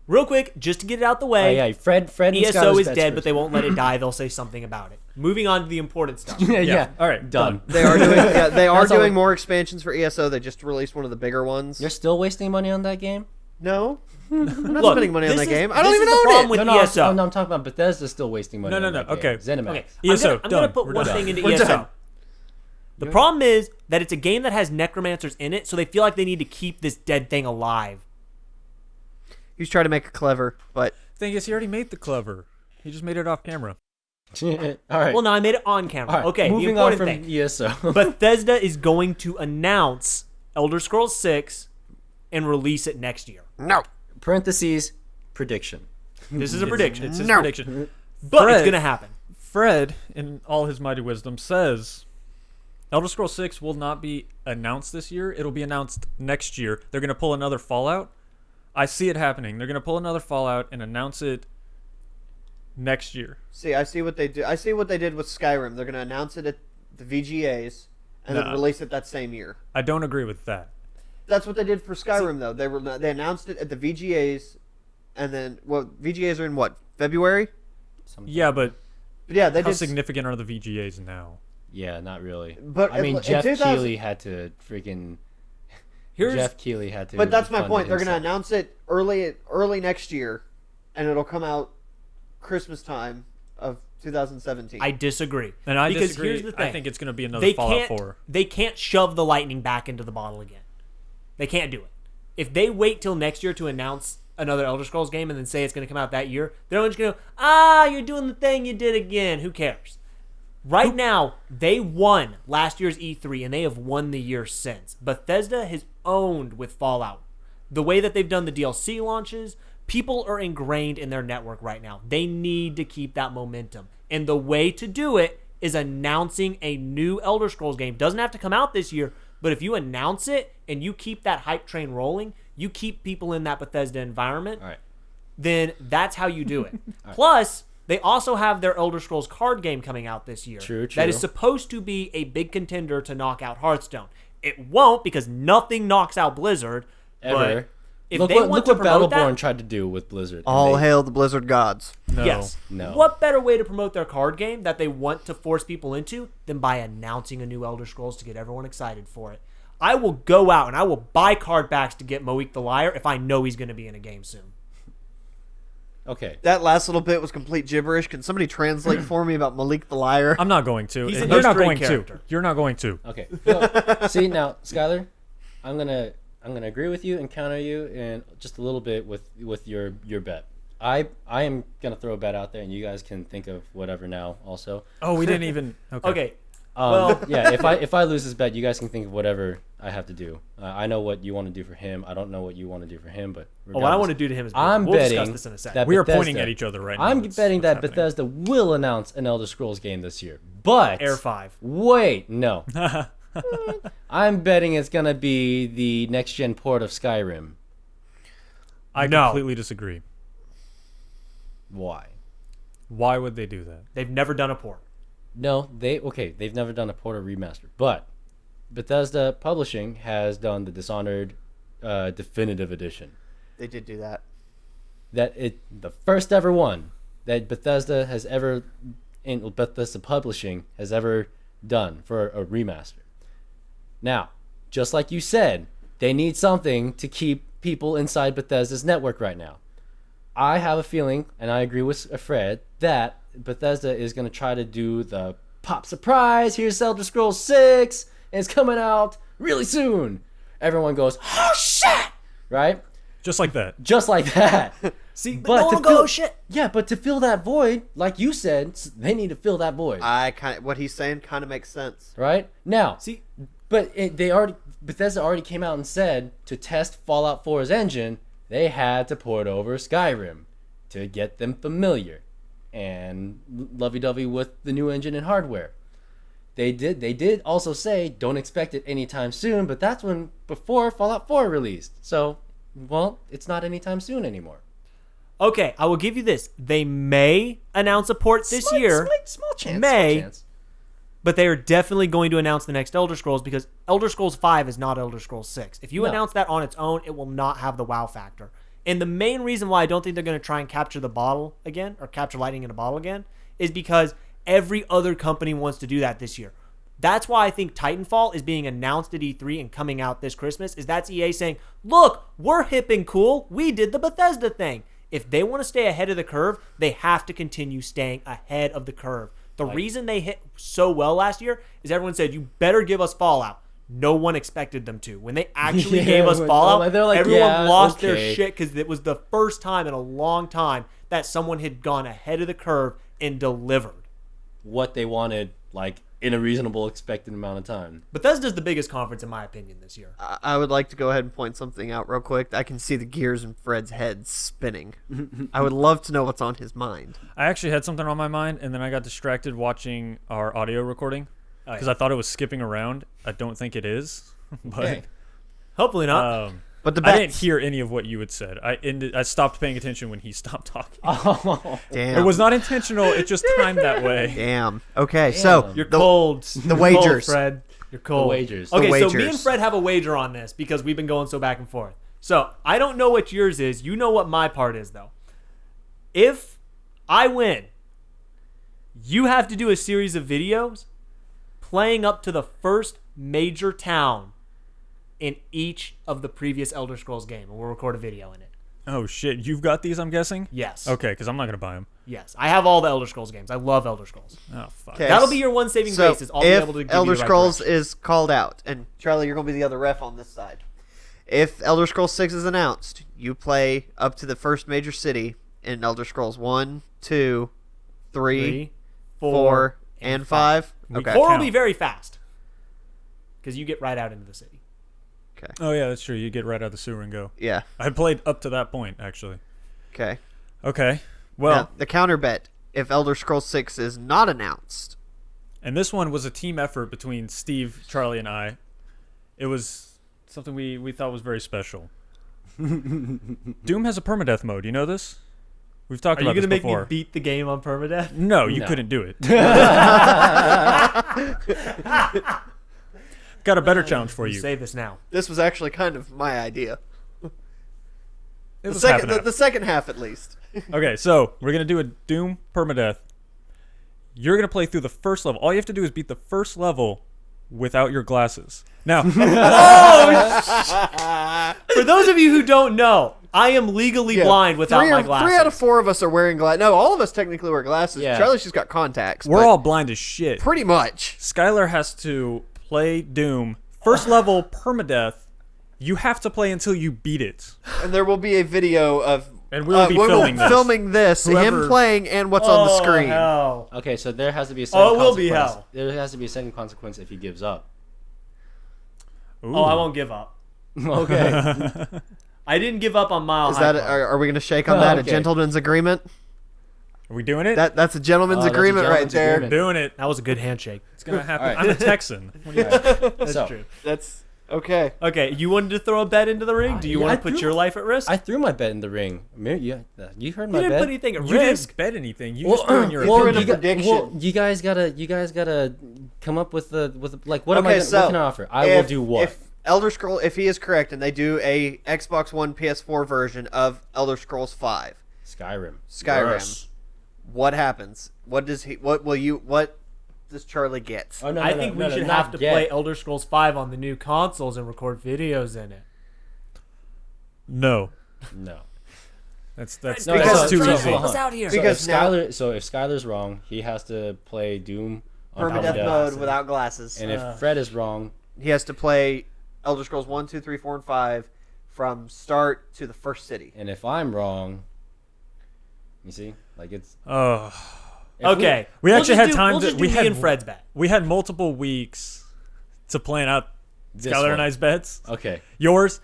Real quick, just to get it out the Oh, way, yeah, Fred and ESO Skyler's is bets dead, first. but they won't let it die. They'll say something about it. Moving on to the important stuff. yeah. All right, Done. They are doing, they are That's all- doing more expansions for ESO. They just released one of the bigger ones. You're still wasting money on that game? No, I'm not Look, spending money on this that is- game. I don't this even is the own problem it. with no, ESO. I'm talking about Bethesda's still wasting money. No, on that okay. game. ZeniMax. Okay, ESO, I'm gonna done. put We're one done. thing into We're ESO. done. The problem is that it's a game that has necromancers in it, so they feel like they need to keep this dead thing alive. He's trying to make it clever, but Thing is, he already made the clever. He just made it off camera. All right. Well, no, I made it on camera. All right. Okay, the Moving on important from thing. ESO. Bethesda is going to announce Elder Scrolls 6 and release it next year. no. Parentheses prediction. This is a prediction. It's his No. prediction. But Fred- it's going to happen. Fred, in all his mighty wisdom, says Elder Scrolls 6 will not be announced this year. It'll be announced next year. They're going to pull another Fallout. I see it happening. They're going to pull another Fallout and announce it next year. See, I see what they do. I see what they did with Skyrim. They're going to announce it at the VGAs and then Nah. release it that same year. I don't agree with that. That's what they did for Skyrim, though. They announced it at the VGAs, and then VGAs are in what, February? Yeah, but But yeah, they how did. significant are the VGAs now? Yeah, not really. But I mean, in Jeff 2000 Keighley had to freaking. Here's Jeff Keighley had to. But that's my fund point. it They're going to himself. announce it early next year, and it'll come out Christmas time of 2017. I disagree. And I because disagree. here's the thing. I think it's going to be another they Fallout can't, 4. They can't shove the lightning back into the bottle again. They can't do it. If they wait till next year to announce another Elder Scrolls game and then say it's going to come out that year, they're only just going to go, you're doing the thing you did again. Who cares? Right now, they won last year's E3, and they have won the year since. Bethesda has owned with Fallout. The way that they've done the DLC launches, people are ingrained in their network right now. They need to keep that momentum. And the way to do it is announcing a new Elder Scrolls game. Doesn't have to come out this year, but if you announce it and you keep that hype train rolling, you keep people in that Bethesda environment, All right. then that's how you do it. Plus, they also have their Elder Scrolls card game coming out this year. True, That is true. supposed to be a big contender to knock out Hearthstone. It won't because nothing knocks out Blizzard. Ever. But if Look they what, want look to what promote Battleborn that, tried to do with Blizzard. and All they- hail the Blizzard gods. No. yes. No. What better way to promote their card game that they want to force people into than by announcing a new Elder Scrolls to get everyone excited for it? I will go out and I will buy card backs to get Moik the Liar if I know he's going to be in a game soon. Okay. That last little bit was complete gibberish. Can somebody translate for me about Malik the Liar? I'm not going to. He's and an you're not Easter egg going character. to. You're not going to. Okay. No, see now, Skyler, I'm gonna agree with you and counter you in just a little bit with your bet. I am gonna throw a bet out there, and you guys can think of whatever now. Also, Oh, we didn't even. Okay. Okay. Well- yeah. If I lose this bet, you guys can think of whatever I have to do. I know what you want to do for him. I don't know what you want to do for him, but What I want to do to him is I'm we'll discuss betting this in a second. that We are Bethesda- pointing at each other right now. I'm That's betting what's that happening. Bethesda will announce an Elder Scrolls game this year, but Air 5. Wait, no. I'm betting it's gonna be the next gen port of Skyrim. I No. completely disagree. Why? Why would they do that? They've never done a port. No, they've never done a port or remaster, but Bethesda Publishing has done the Dishonored Definitive Edition. They did do that. The first ever one that Bethesda has ever, in Bethesda Publishing has ever done for a remaster. Now, just like you said, they need something to keep people inside Bethesda's network right now. I have a feeling, and I agree with Fred, that Bethesda is going to try to do the pop surprise. Here's Elder Scrolls 6, and it's coming out really soon. Everyone goes, oh shit! Right? Just like that. Just like that. See, but, But no to one go, fill- oh shit. Yeah, but to fill that void, like you said, they need to fill that void. What he's saying kind of makes sense. Right? Now, See, but Bethesda already came out and said to test Fallout 4's engine, they had to port over Skyrim to get them familiar and lovey-dovey with the new engine and hardware. They did also say don't expect it anytime soon, but that's before Fallout 4 released. So, well, it's not anytime soon anymore. Okay, I will give you this. They may announce a port this year. Small chance. May. Small chance. But they are definitely going to announce the next Elder Scrolls because Elder Scrolls 5 is not Elder Scrolls 6. If you No. announce that on its own, it will not have the wow factor. And the main reason why I don't think they're going to try and capture the bottle again or capture lightning in a bottle again is because every other company wants to do that this year. That's why I think Titanfall is being announced at E3 and coming out this Christmas is that's EA saying, look, we're hip and cool. We did the Bethesda thing. If they want to stay ahead of the curve, they have to continue staying ahead of the curve. The reason they hit so well last year is everyone said, you better give us Fallout. No one expected them to. When they actually gave us Fallout, they're like, everyone yeah, lost their okay. shit because it was the first time in a long time that someone had gone ahead of the curve and delivered. What they wanted, like, in a reasonable expected amount of time. Bethesda's the biggest conference, in my opinion, this year. I would like to go ahead and point something out real quick. I can see the gears in Fred's head spinning. I would love to know what's on his mind. I actually had something on my mind, and then I got distracted watching our audio recording because I thought it was skipping around. I don't think it is, but Okay. Hopefully not. But the I didn't bets. hear any of what you had said. I stopped paying attention when he stopped talking. Oh, Damn. It was not intentional. It just timed that way. Damn. Okay, so You're the- cold. the wagers. Cold, Fred. You're cold. The wagers. Okay, The so me wagers. and Fred have a wager on this because we've been going so back and forth. So I don't know what yours is. You know what my part is, though. If I win, you have to do a series of videos playing up to the first major town in each of the previous Elder Scrolls game, and we'll record a video in it. Oh shit! You've got these, I'm guessing. Yes. Okay, because I'm not gonna buy them. Yes. I have all the Elder Scrolls games. I love Elder Scrolls. Oh fuck. Okay. That'll be your one saving So grace. Is I'll be if able to give Elder you the right Scrolls direction. is called out, and Charlie, you're going to be the other ref on this side. If Elder Scrolls 6 is announced, you play up to the first major city in Elder Scrolls 1, 2, 3, 3, 4, and 5. Okay. 4 will count. be very fast because you get right out into the city. Oh yeah, that's true. You get right out of the sewer and go. Yeah. I played up to that point actually. Okay. Okay. Well, Now, the counter bet, if Elder Scrolls 6 is not announced, and this one was a team effort between Steve, Charlie, and I. It was something we thought was very special. Doom has a permadeath mode. You know this? We've talked Are you about this gonna make before. me beat the game on permadeath? No, you No. couldn't do it. Got a better challenge for you. Say this now. this was actually kind of my idea. It The was second, half and half. the second half, at least. Okay, so we're gonna do a Doom permadeath. You're gonna play through the first level. All you have to do is beat the first level without your glasses. Now, For those of you who don't know, I am legally Yeah. blind without my glasses. 3 out of 4 of us are wearing glasses. No, all of us technically wear glasses. Yeah. Charlie's just got contacts. we're but all blind as shit. pretty much. Skyler has to play Doom first level permadeath. You have to play until you beat it. And there will be a video of And we'll be when filming we're this. filming this, Whoever- him playing and what's on the screen. Hell. Okay, so there has to be a second Oh, it will be consequence. hell. There has to be a second consequence if he gives up. Ooh. Oh, I won't give up. Okay. I didn't give up on Mile Is High that? Club. Are we going to shake on that? A Okay. gentleman's agreement? Are we doing it? That's a gentleman's Oh, that's a agreement right gentleman's there. agreement. Doing it. That was a good handshake. It's gonna happen. All right. I'm a Texan. What do you- That's So, true. That's okay. Okay, you wanted to throw a bet into the ring? Do you Yeah, want I to put threw- your life at risk? I threw my bet in the ring. You heard my you didn't bet. put anything at You risk. didn't bet anything. You just threw in your well, opinion. a prediction. you guys gotta come up with like what am I Okay, gonna, so what can I offer? I will do what? If Elder Scroll, if he is correct, and they do a Xbox One PS4 version of Elder Scrolls 5, Skyrim. Skyrim, what happens? What does he? What will you? What does Charlie get? Oh, no, I think we should have to play Elder Scrolls 5 on the new consoles and record videos in it. No, No. that's No, Because- too so- easy. Help us out here. Because So if Skyler's wrong, he has to play Doom on Permadeath permadeath. mode without glasses. And if Fred is wrong, He has to play Elder Scrolls 1, 2, 3, 4, and 5 from start to the first city. and if I'm wrong, you see, like it's Oh, if Okay. We actually just had do- time We'll to- just do we me had- and Fred's bet. we had multiple weeks to plan out this Skyler one. and I's bets. Okay. Yours,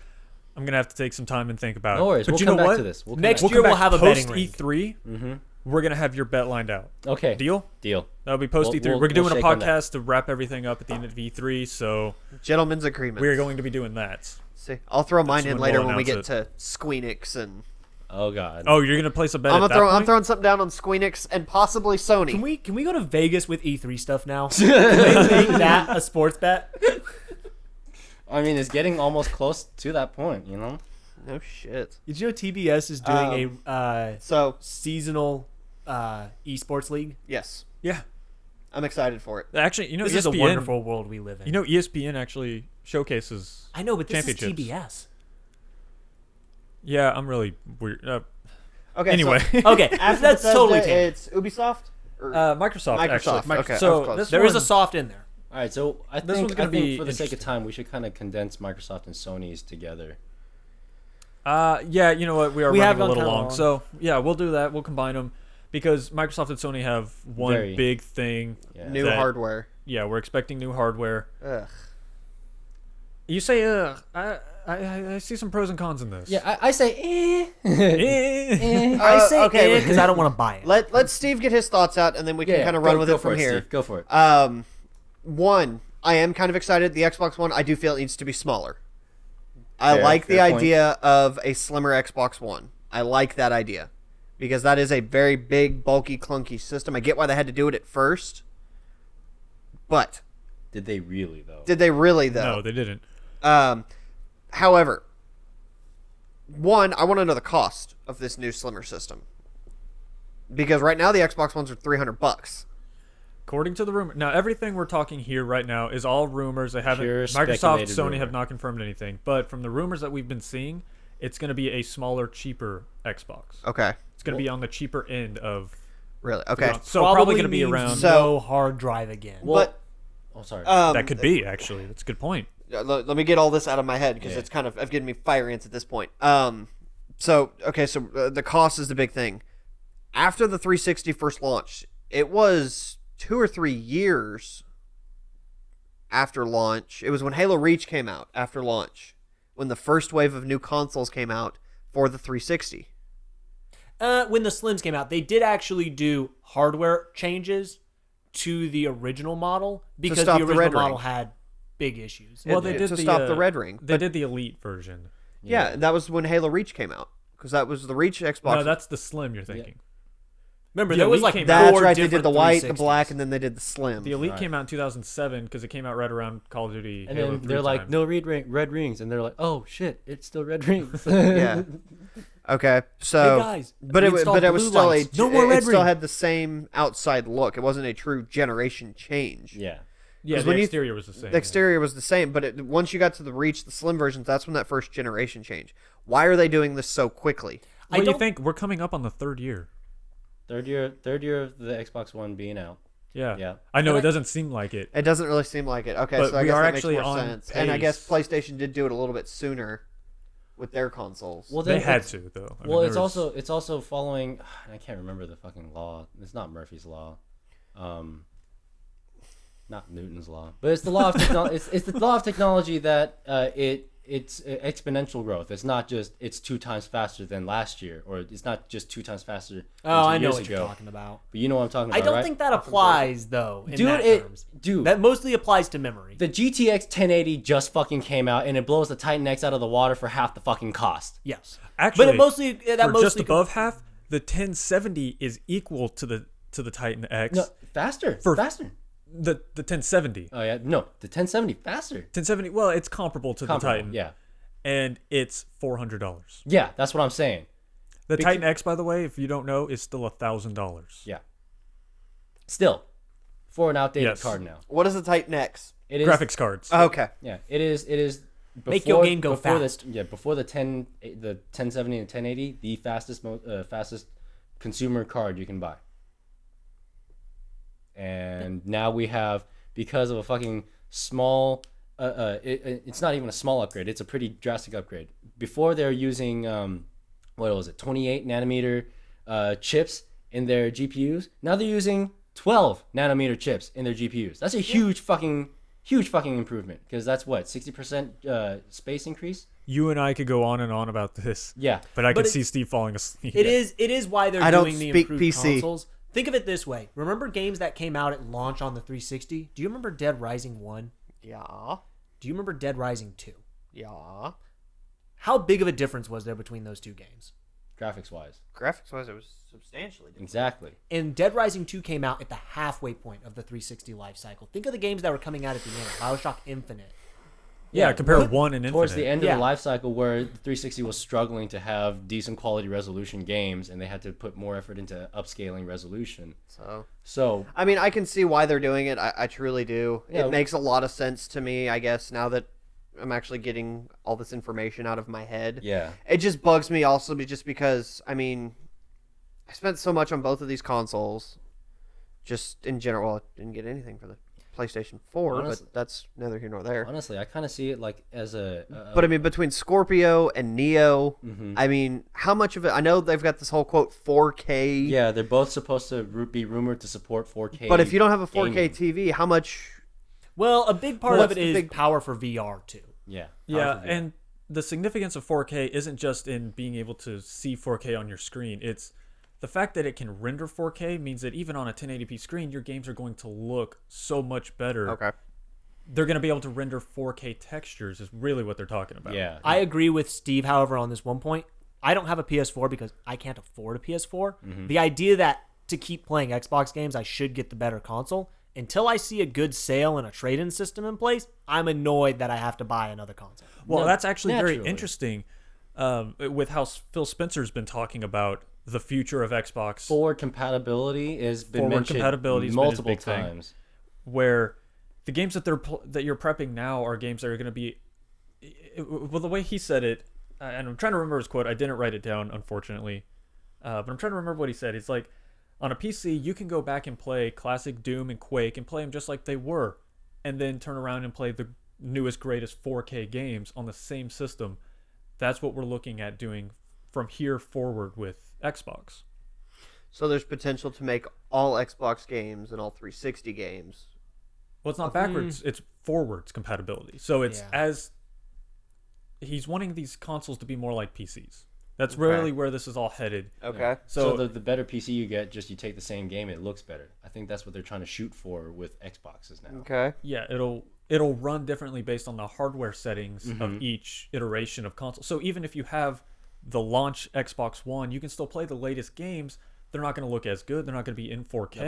I'm gonna have to take some time and think about. No worries. But We'll you come know back what? to this. We'll come Next back. year come we'll back have a betting post ring. E3. Mm-hmm. We're gonna have your bet lined out. Okay. Deal? Deal. That'll be post We'll- E3. we'll- We're doing we'll a shake on that. podcast to wrap everything up at the end of E3, so Gentlemen's agreement. we're going to be doing that. See, I'll throw mine That's in when later we'll when we get announce to Squeenix and Oh god. Oh, you're gonna place a bet. I'm throwing something down on Squeenix and possibly Sony. Can we go to Vegas with E3 stuff now? Can we make that a sports bet? I mean, it's getting almost close to that point, you know? No shit. Did you know TBS is doing a seasonal esports league? Yes, Yeah. I'm excited for it. Actually, This is a wonderful world we live in. ESPN actually showcases. I know, but this is championships. TBS. Yeah, I'm really weird. Okay. Anyway, Okay, After that's Bethesda, totally tangent. it's Ubisoft. Or Microsoft. Microsoft. Actually. Okay, I was So close. There is a soft in there. All right, so I This think, one's gonna be for the sake of interesting. time, we should kind of condense Microsoft and Sony's together. Yeah, you know what? We are We have running a gone little kinda long. long. So, yeah, we'll do that. We'll combine them because Microsoft and Sony have one Very- big thing. Yeah. New that- hardware. Yeah, we're expecting new hardware. Ugh. You say, I see some pros and cons in this. Yeah, I say, Eh. I say okay, because I don't want to buy it. Let Steve get his thoughts out, and then we can kind of run with it from here. Steve. Go for it. One, I am kind of excited. The Xbox One, I do feel it needs to be smaller. I Fair- like the fair point. idea of a slimmer Xbox One. I like that idea because that is a very big, bulky, clunky system. I get why they had to do it at first, but Did they really, though? did they really though? No, they didn't. However, one, I want to know the cost of this new slimmer system because right now the Xbox Ones are $300. According to the rumor, now everything we're talking here right now is all rumors. They haven't. Pure Microsoft, speculated Sony rumor. have not confirmed anything. But from the rumors that we've been seeing, it's going to be a smaller, cheaper Xbox. Okay, It's going to be on the cheaper end of. really? Okay, So probably going to be means around. no hard drive again. but Oh, sorry. That could be actually. That's a good point. let me get all this out of my head because it's kind of I've given me fire ants at this point. So the cost is the big thing. After the 360 first launched, it was 2 or 3 years after launch. It was when Halo Reach came out after launch, when the first wave of new consoles came out for the 360. When the Slims came out, they did actually do hardware changes to the original model because the stop the original red model ring. had big issues. Well, they did to the, stop the red ring. They did the Elite version. Yeah, that was when Halo Reach came out because that was the Reach Xbox. No, that's the Slim you're thinking. Remember, The there was Elite like came That's four right. They did different the white, the 360s. black, and then they did the slim. The Elite Right. came out in 2007 because it came out right around Call of Duty. and Halo then 3 they're like, time. no red rings. And they're like, oh, shit, it's still red rings. Yeah. Okay, so Hey guys, but we it was installed but it was blue still lights. a no more it red still ring. had the same outside look. It wasn't a true generation change. Yeah. Yeah, 'Cause the when you- exterior was the same. The exterior was the same, but once you got to the Reach, the slim versions, that's when that first generation changed. Why are they doing this so quickly? What do you don't- think? We're coming up on the third year. Third year of the Xbox One being out. Yeah. Yeah. I know And it doesn't seem like it. It doesn't really seem like it. Okay, But so I we guess are that makes actually more on sense. And I pace. guess PlayStation did do it a little bit sooner with their consoles. Well, They then had it's- to though. I Well, mean, it's there was- also following. I can't remember the fucking law. It's not Murphy's law, not Newton's law, but it's the law of technology. It's the law of technology that it's exponential growth. It's not just it's 2 times faster than last year, or it's not just 2 times faster. Than Oh, 2 I know years what ago. you're talking about. But you know what I'm talking about, I don't right? think that applies though. In Dude, that terms. dude, That mostly applies to memory. the GTX 1080 just fucking came out, and it blows the Titan X out of the water for half the fucking cost. Yes, Actually, but it mostly that for mostly just above half, the 1070 is equal to the Titan X. No, faster, faster. The 1070. Oh yeah, no, the 1070 faster. 1070. Well, it's comparable to the Titan. Yeah, And it's $400. yeah, that's what I'm saying. The Titan X, by the way, if you don't know, is still $1,000. Yeah. Still, for an outdated Yes. card now. What is the Titan X? It is Graphics cards. Okay. Yeah, it is. It is. Make your game go before fast. Before the 1070 and 1080, the fastest consumer card you can buy. And now we have, because of a fucking small, it's not even a small upgrade. It's a pretty drastic upgrade. Before they're using, what was it, 28 nanometer chips in their GPUs. Now they're using 12 nanometer chips in their GPUs. That's a huge fucking improvement, because that's what, 60% space increase. You and I could go on and on about this. Yeah, But I could it- see Steve falling asleep. It is why they're I don't doing the speak improved PC. consoles. Think of it this way. Remember games that came out at launch on the 360? Do you remember Dead Rising 1? Yeah. Do you remember Dead Rising 2? Yeah. How big of a difference was there between those two games? graphics wise. Graphics wise, it was substantially different. Exactly. And Dead Rising 2 came out at the halfway point of the 360 life cycle. Think of the games that were coming out at the end. BioShock Infinite. Yeah, compare 1 and Infinite. Towards the end of Yeah. the life cycle, where the 360 was struggling to have decent quality resolution games, and they had to put more effort into upscaling resolution. So I mean, I can see why they're doing it. I truly do. Yeah. It makes a lot of sense to me, I guess, now that I'm actually getting all this information out of my head. yeah, It just bugs me also just because, I mean, I spent so much on both of these consoles. Just in general, well, I didn't get anything for the PlayStation 4, Honestly- but that's neither here nor there. honestly, I kind of see it like as a. But I mean, between Scorpio and Neo, Mhm. I mean, how much of it? I know they've got this whole quote 4K. Yeah, they're both supposed to be rumored to support 4K. But if you don't have a 4K gaming. TV, how much? Well, a big part What's of it the is big- power for VR too. Yeah. Yeah, powerful and the significance of 4K isn't just in being able to see 4K on your screen. It's the fact that it can render 4K means that even on a 1080p screen, your games are going to look so much better. Okay. They're going to be able to render 4K textures is really what they're talking about. Yeah. I agree with Steve, however, on this one point. I don't have a PS4 because I can't afford a PS4. The idea that to keep playing Xbox games, I should get the better console. Until I see a good sale and a trade-in system in place, I'm annoyed that I have to buy another console. Well, No, that's actually very naturally. interesting with how Phil Spencer's been talking about the future of Xbox, Forward compatibility has been Forward mentioned compatibility has been his multiple big thing. times. where the games that that you're prepping now are games that are going to be. Well, the way he said it, and I'm trying to remember his quote. I didn't write it down, unfortunately, but I'm trying to remember what he said. It's like, on a PC, you can go back and play classic Doom and Quake and play them just like they were, and then turn around and play the newest, greatest 4K games on the same system. That's what we're looking at doing from here forward with Xbox. So there's potential to make all Xbox games and all 360 games. Well, it's not backwards; it's forwards compatibility. So it's Yeah. as he's wanting these consoles to be more like PCs. That's Okay. really where this is all headed. Okay. So the better PC you get, just you take the same game, it looks better. I think that's what they're trying to shoot for with Xboxes now. Okay. Yeah, it'll run differently based on the hardware settings of each iteration of console. So even if you have the launch Xbox One, you can still play the latest games. They're not going to look as good. They're not going to be in 4K.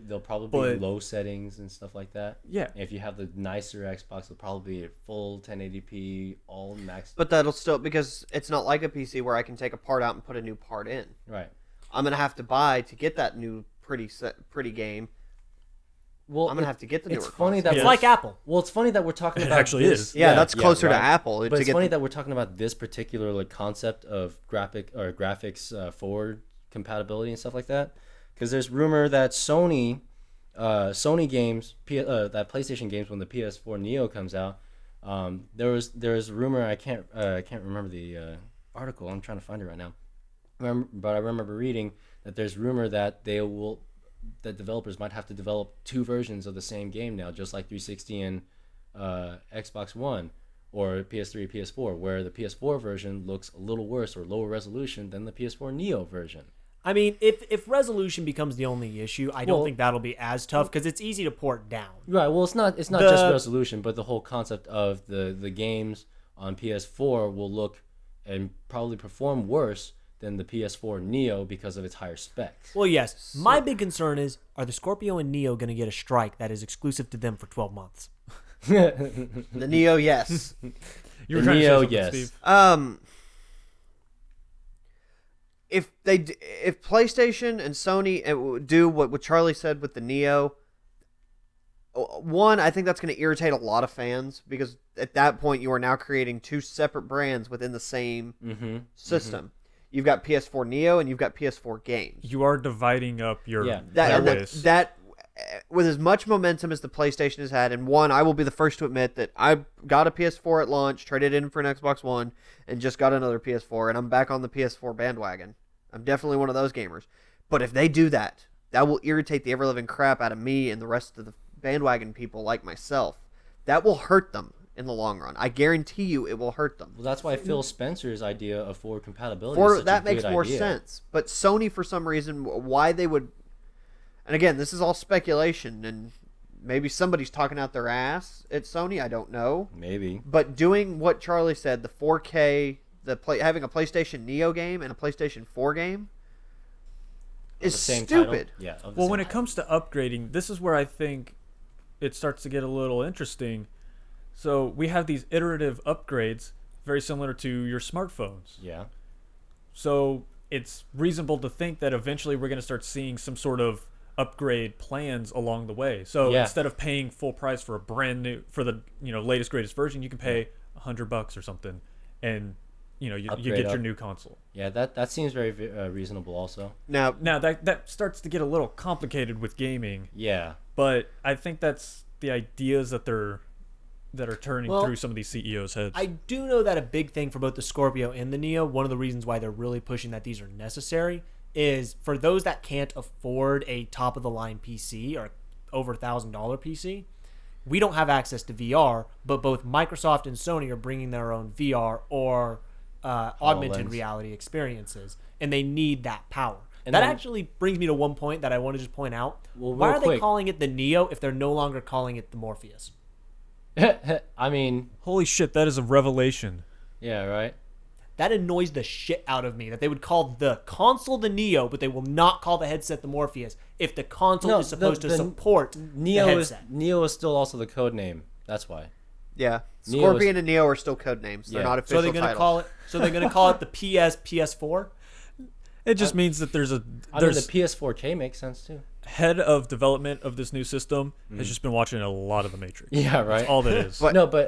They'll probably But- be low settings and stuff like that. Yeah. And if you have the nicer Xbox, they'll probably be at full 1080p, all max. But that'll still, because it's not like a PC where I can take a part out and put a new part in. Right. I'm gonna have to buy to get that new pretty game. Well, I'm gonna have to get the newer It's funny console. that It's Yes. like Apple. Well, it's funny that we're talking It about actually this. is. Yeah, that's closer to right. Apple. But to it's get funny the- that we're talking about this particular like concept of graphics forward compatibility and stuff like that, because there's rumor that Sony games, that PlayStation games when the PS4 Neo comes out, there was rumor. I can't remember the article. I'm trying to find it right now. But I remember reading that there's rumor that that developers might have to develop two versions of the same game now, just like 360 and Xbox One or PS3, PS4, where the PS4 version looks a little worse or lower resolution than the PS4 Neo version. I mean, if resolution becomes the only issue, I don't Well- think that'll be as tough because it's easy to port down. Right. Well, it's not just resolution, but the whole concept of the games on PS4 will look and probably perform worse than the PS4 Neo because of its higher specs. Well, yes. My big concern is, are the Scorpio and Neo going to get a strike that is exclusive to them for 12 months? the Neo, yes. You were The trying Neo, to say yes. something, Steve. If PlayStation and Sony do what Charlie said with the Neo, one, I think that's going to irritate a lot of fans because at that point you are now creating two separate brands within the same system. You've got PS4 Neo and you've got PS4 games. You are dividing up your Yeah. player That, base. that with as much momentum as the PlayStation has had, and one, I will be the first to admit that I got a PS4 at launch, traded in for an Xbox One, and just got another PS4, and I'm back on the PS4 bandwagon. I'm definitely one of those gamers. But if they do that, that will irritate the ever-living crap out of me and the rest of the bandwagon people like myself. That will hurt them in the long run. I guarantee you it will hurt them. Well, that's why Phil Spencer's idea of forward compatibility For is such that a makes good more idea. sense. But Sony, for some reason, why they would, and again, this is all speculation, and maybe somebody's talking out their ass at Sony. I don't know. Maybe. But doing what Charlie said, the 4K, having a PlayStation Neo game and a PlayStation 4 game is The same stupid. title? Yeah. of the Well, same when it title. comes to upgrading, this is where I think it starts to get a little interesting. So we have these iterative upgrades, very similar to your smartphones. Yeah. So it's reasonable to think that eventually we're going to start seeing some sort of upgrade plans along the way. So Yeah. instead of paying full price for the latest greatest version, you can pay $100 or something, and you Upgrade get your up. new console. Yeah. That seems very reasonable. Also. Now, Now that starts to get a little complicated with gaming, Yeah. but I think that's the ideas that are turning Well, through some of these CEOs' heads. I do know that a big thing for both the Scorpio and the Neo, one of the reasons why they're really pushing that these are necessary, is for those that can't afford a top of the line PC or over $1,000 PC, we don't have access to VR, but both Microsoft and Sony are bringing their own VR or augmented HoloLens. reality experiences, and they need that power. And that then- actually brings me to one point that I want to just point out. Well, Why real are they quick. calling it the Neo if they're no longer calling it the Morpheus? I mean, Holy shit, that is a revelation. yeah. Right. That annoys the shit out of me that they would call the console the Neo, but they will not call the headset the Morpheus if the console No, is supposed the to support the Neo is headset. still also the code name. That's why. yeah, Neo Scorpion and Neo are still code names. They're Yeah. not official So they're gonna titles. call it. So they're gonna call it the PS4. It just means that there's I mean, there's the PS4K makes sense too. head of development of this new system has just been watching a lot of The Matrix. Yeah. Right. That's all that is. But- No, but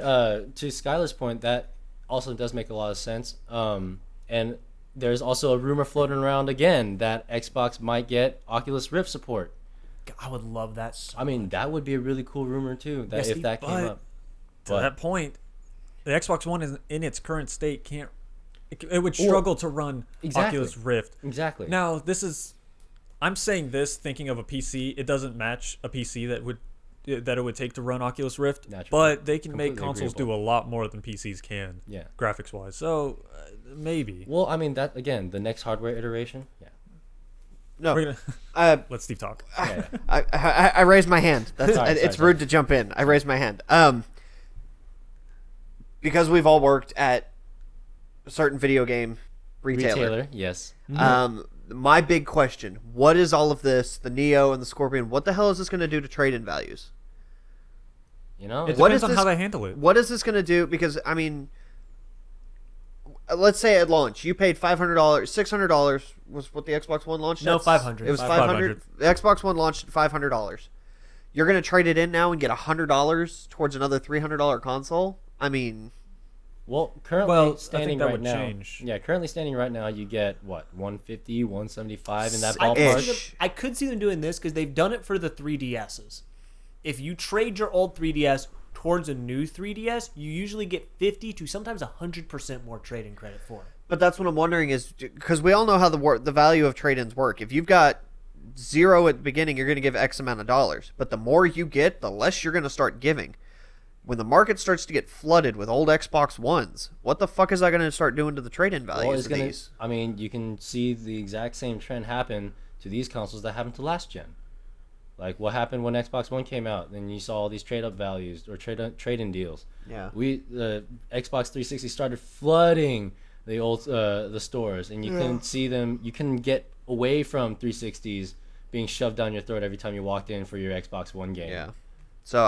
to Skyler's point, that also does make a lot of sense. And there's also a rumor floating around again that Xbox might get Oculus Rift support. God, I would love that. So I mean, that would be a really cool rumor too. That Yes, if that came but- up. To But- that point, the Xbox One is in its current state can't. It would struggle to run Exactly. Oculus Rift. Exactly. Now, this is. I'm saying this thinking of a PC. It doesn't match a PC that it would take to run Oculus Rift. Naturally. But they can make Completely consoles agreeable. do a lot more than PCs can. Yeah. Graphics wise, so maybe. Well, I mean that again, the next hardware iteration. Yeah. No, We're gonna let Steve talk. Yeah. I raised my hand. That's Sorry, it's sorry. rude to jump in. I raised my hand. Because we've all worked at a certain video game retailer. Yes. My big question: what is all of this? The Neo and the Scorpion. What the hell is this going to do to trade-in values? You know. It What depends is on this- how they handle it. What is this going to do? Because I mean, let's say at launch you paid $500, $600 was what the Xbox One launched. No, at? 500. It was 500. The Xbox One launched at $500. You're going to trade it in now and get $100 towards another $300 console. I mean, Well, currently Well, I standing think that right would now. change. Yeah, currently standing right now, you get what 150, 175 in that I could, ballpark. see them, I could see them doing this because they've done it for the 3DSs. If you trade your old 3DS towards a new 3DS, you usually get 50 to sometimes 100% more trade-in credit for it. but that's what I'm wondering is because we all know how the value of trade-ins work. If you've got 0 at the beginning, you're going to give X amount of dollars. But the more you get, the less you're going to start giving. When the market starts to get flooded with old Xbox Ones, what the fuck is that going to start doing to the trade-in Well, values it's of gonna. these? I mean, you can see the exact same trend happen to these consoles that happened to last gen. Like what happened when Xbox One came out, then you saw all these trade-up values or trade-in deals. Yeah. The Xbox 360 started flooding the stores, and you can see them. You can get away from 360s being shoved down your throat every time you walked in for your Xbox One game. Yeah. So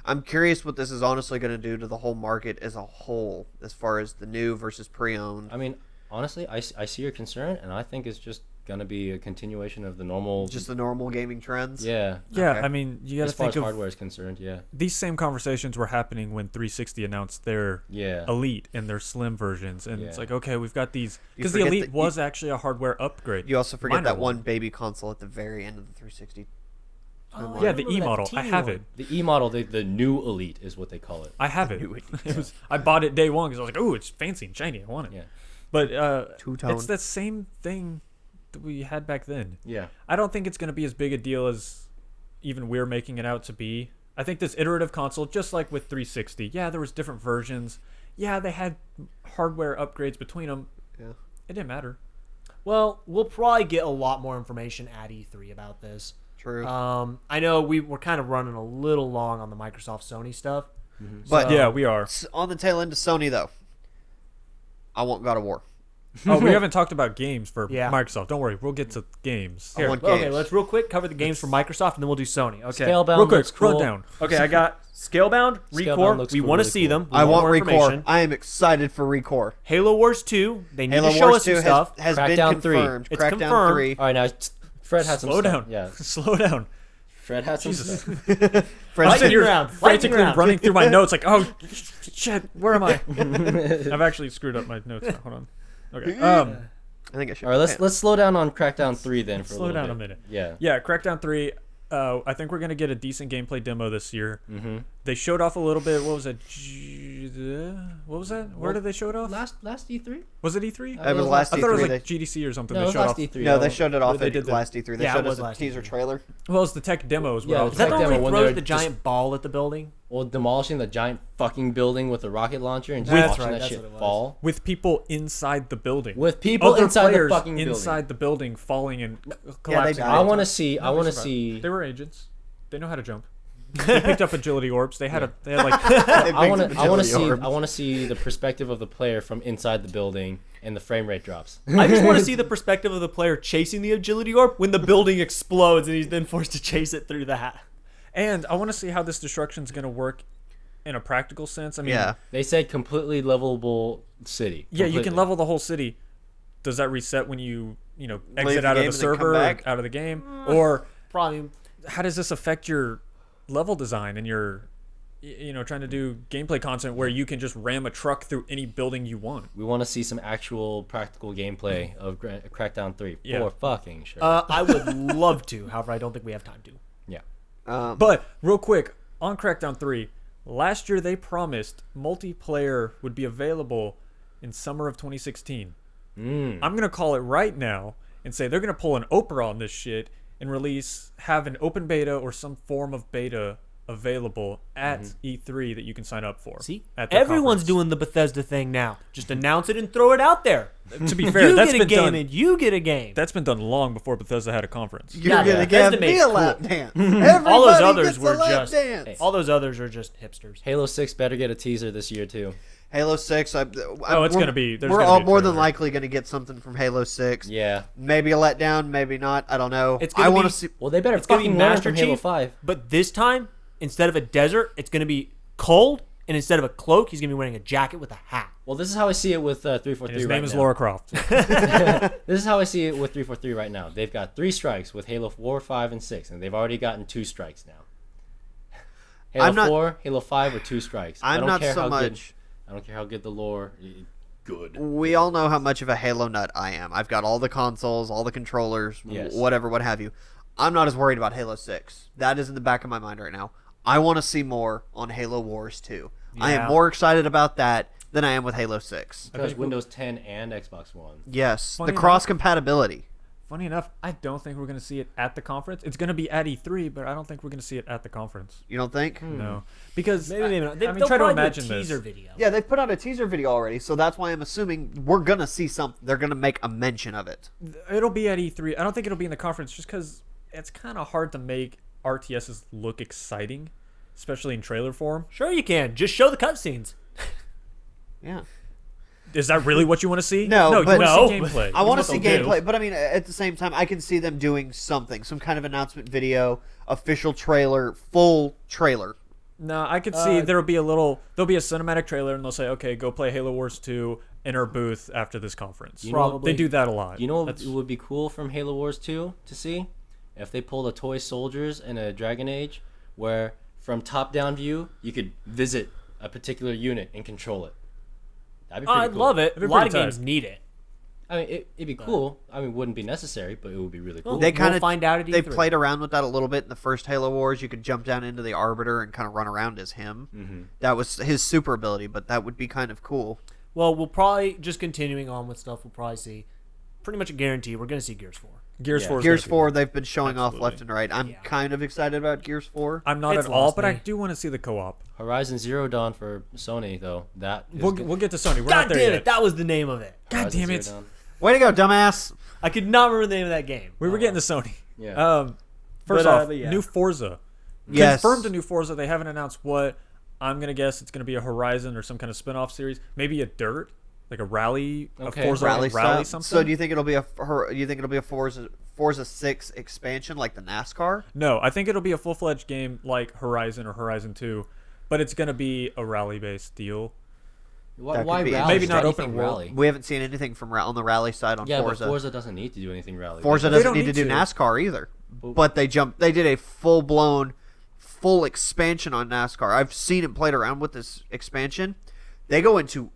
I'm curious what this is honestly going to do to the whole market as a whole, as far as the new versus pre-owned. I mean, honestly, I see your concern, and I think it's just gonna be a continuation of the normal. Just the normal gaming trends. Yeah. Yeah, Okay. I mean, you got to As far think as of hardware is concerned, yeah. these same conversations were happening when 360 announced their Yeah. Elite and their Slim versions, and it's Yeah. like, okay, we've got these You because the forget Elite that was actually a hardware upgrade. You also forget Minor that one baby console at the very end of the 360. Oh, Yeah, I the remember E that model. I teeny have one. it. The E model, the new Elite is what they call it. I have it. New Elite. It was. I bought it day one because I was like, oh, it's fancy and shiny. I want it. Yeah. But Two-tone. it's that same thing that we had back then. Yeah. I don't think it's going to be as big a deal as even we're making it out to be. I think this iterative console, just like with 360, yeah, there was different versions. Yeah, they had hardware upgrades between them. Yeah. It didn't matter. Well, we'll probably get a lot more information at E3 about this. True. I know we're kind of running a little long on the Microsoft Sony stuff. But Yeah, we are. on the tail end of Sony, though, I want God of War. Oh, we haven't talked about games for Yeah. Microsoft. Don't worry, we'll get to games. I want Okay, games. let's real quick cover the games for Microsoft, and then we'll do Sony. Okay. Scalebound Real quick, looks scroll cool. down. Okay, I got Scalebound, Scalebound Recore. looks We cool, want to really see cool. them. We I want more Recore. information. I am excited for Recore. Halo Wars 2. They need Halo to show Wars us some 2 stuff. has been Crackdown 3. confirmed. It's Crackdown confirmed. 3. All right, now Fred had some Slow stuff. down. Yeah, Slow down. Fred had some Jesus. stuff. Fred's Lightning sitting- round. Lightning Frantically round. running through my notes like, oh, shit, where am I? I've actually screwed up my notes now. Hold on. Okay. I think I should. All right, let's slow down on Crackdown 3 then for Slow a little down bit. a minute. Yeah. Yeah, Crackdown 3. I think we're gonna get a decent gameplay demo this year. Mm-hmm. They showed off a little bit. What was that? What was that? Where did they show it off? Last E3? Was it E3? It was last I thought it was E3. like GDC or something. No, it they was showed last off. E3. No, they showed it off They at did the- last E3. They Yeah, it showed was us a last teaser E3. trailer. Well, it's the tech demo is what Yeah, I was Is that the Tech one where he demo when throws they're the just- giant ball at the building? Well, demolishing the giant fucking building with a rocket launcher and just That's watching right, that that's shit what it was. fall. with people inside the building. With people Other inside the players fucking inside building. the building falling and collapsing. died. I want to see. I Not want to surprised. see. They were agents. They know how to jump. They picked up agility orbs. They had like I want to. I want to agility see. orbs. I want to see the perspective of the player from inside the building, and the frame rate drops. I just want to see the perspective of the player chasing the agility orb when the building explodes and he's then forced to chase it through that. and I want to see how this destruction is going to work in a practical sense. I mean, Yeah. They said completely levelable city. yeah, you can Completely. level the whole city. Does that reset when you exit the out of game the and then come server, or back? out of the game, or Probably. how does this affect your level design and your trying to do gameplay content where you can just ram a truck through any building you want? We want to see some actual practical gameplay of Crackdown 3. Yeah. For fucking sure. I would love to. However, I don't think we have time to. yeah. But real quick on Crackdown 3, last year they promised multiplayer would be available in summer of 2016. I'm gonna call it right now and say they're gonna pull an Oprah on this shit and have an open beta or some form of beta available at E3 that you can sign up for. See, at their everyone's conference. doing the Bethesda thing now. Just announce it and throw it out there. To be fair, You that's get a been game done. and you get a game. That's been done long before Bethesda had a conference. You're Yeah, gonna Bethesda give made me it a cool. lap dance. All those Everybody others gets a were lap just dance. all those others are just hipsters. Halo 6 better get a teaser this year too. Halo 6. It's we're- gonna be- there's We're gonna all be a more than trailer. likely going to get something from Halo 6. Yeah. Maybe a letdown, maybe not. I don't know. It's gonna I want be- to see. Well, they better It's gonna be fucking learn Master from Halo Chief, 5. but this time instead of a desert, it's going to be cold, and instead of a cloak, he's going to be wearing a jacket with a hat. Well, this is how I see it with 343 And his right name is now. Laura Croft. This is how I see it with 343 right now. They've got 3 strikes with Halo 4, 5, and 6, and they've already gotten 2 strikes now. Halo I'm not- 4, Halo 5 are 2 strikes. I I'm don't not care so how much. Good, I don't care how good the lore. Good. We all know how much of a Halo nut I am. I've got all the consoles, all the controllers, Yes. whatever, what have you. I'm not as worried about Halo 6. That is in the back of my mind right now. I want to see more on Halo Wars 2. I am Yeah. more excited about that than I am with Halo 6. Because Windows 10 and Xbox One. Yes, Funny the cross compatibility. Funny enough, I don't think we're going to see it at the conference. It's going to be at E3, but I don't think we're going to see it at the conference. You don't think? No, because Maybe not. I They'll mean, try to probably do a imagine teaser this. video. Yeah, they put out a teaser video already, so that's why I'm assuming we're gonna see something. They're gonna make a mention of it. It'll be at E3. I don't think it'll be in the conference just because it's kind of hard to make RTSs look exciting, especially in trailer form. Sure, you can. Just show the cutscenes. Yeah. Is that really what you want to see? No, no, you but- want to No. see gameplay. I want to That's see what they'll do. gameplay, but I mean, at the same time, I can see them doing something, some kind of announcement video, official trailer, full trailer. No, I could see there'll be a cinematic trailer, and they'll say, "Okay, go play Halo Wars 2 in our booth after this conference." You know what- Probably. They do that a lot. You know what That's- would be cool from Halo Wars 2 to see? If they pulled a toy soldiers in a Dragon Age where from top-down view you could visit a particular unit and control it. That'd be pretty I'd cool. love it. It'd A be lot of pretty games tight. need it. I mean, it'd be cool. I mean, it wouldn't be necessary, but it would be really cool. Well, They we'll kind of find out at They E3. played around with that a little bit in the first Halo Wars. You could jump down into the Arbiter and kind of run around as him. Mm-hmm. That was his super ability, but that would be kind of cool. Well, we'll probably, just continuing on with stuff, we'll probably see, pretty much a guarantee, we're going to see Gears 4. Gears Yeah. 4. 's Gears gonna be 4, good. they've been showing off Absolutely. left and right. I'm Yeah. kind of excited about Gears 4. I'm not It's at all, lost but I me. do want to see the co-op. Horizon Zero Dawn for Sony, though. That is We'll good. get to Sony. We're God not there damn yet. it, that was the name of it. God Horizon damn Zero it. Dawn. Way to go, dumbass! I could not remember the name of that game. We were getting to Sony. Yeah. First But, off, but yeah. new Forza. Yes. Confirmed a new Forza. They haven't announced what. I'm gonna guess it's gonna be a Horizon or some kind of spin-off series. Maybe a Dirt. like a rally, Okay. a Forza Rally rally style. something. So do you think it'll be a Forza 6 expansion like the NASCAR? No, I think it'll be a full-fledged game like Horizon or Horizon 2, but it's gonna be a rally-based deal. Why, That why could be rally? Maybe not Anything open world. rally. We haven't seen anything from on the rally side on Yeah, Forza. but Forza doesn't need to do anything rally. Forza They doesn't don't need to need do to. NASCAR either. But they did a full expansion on NASCAR. I've seen it played around with this expansion. They go into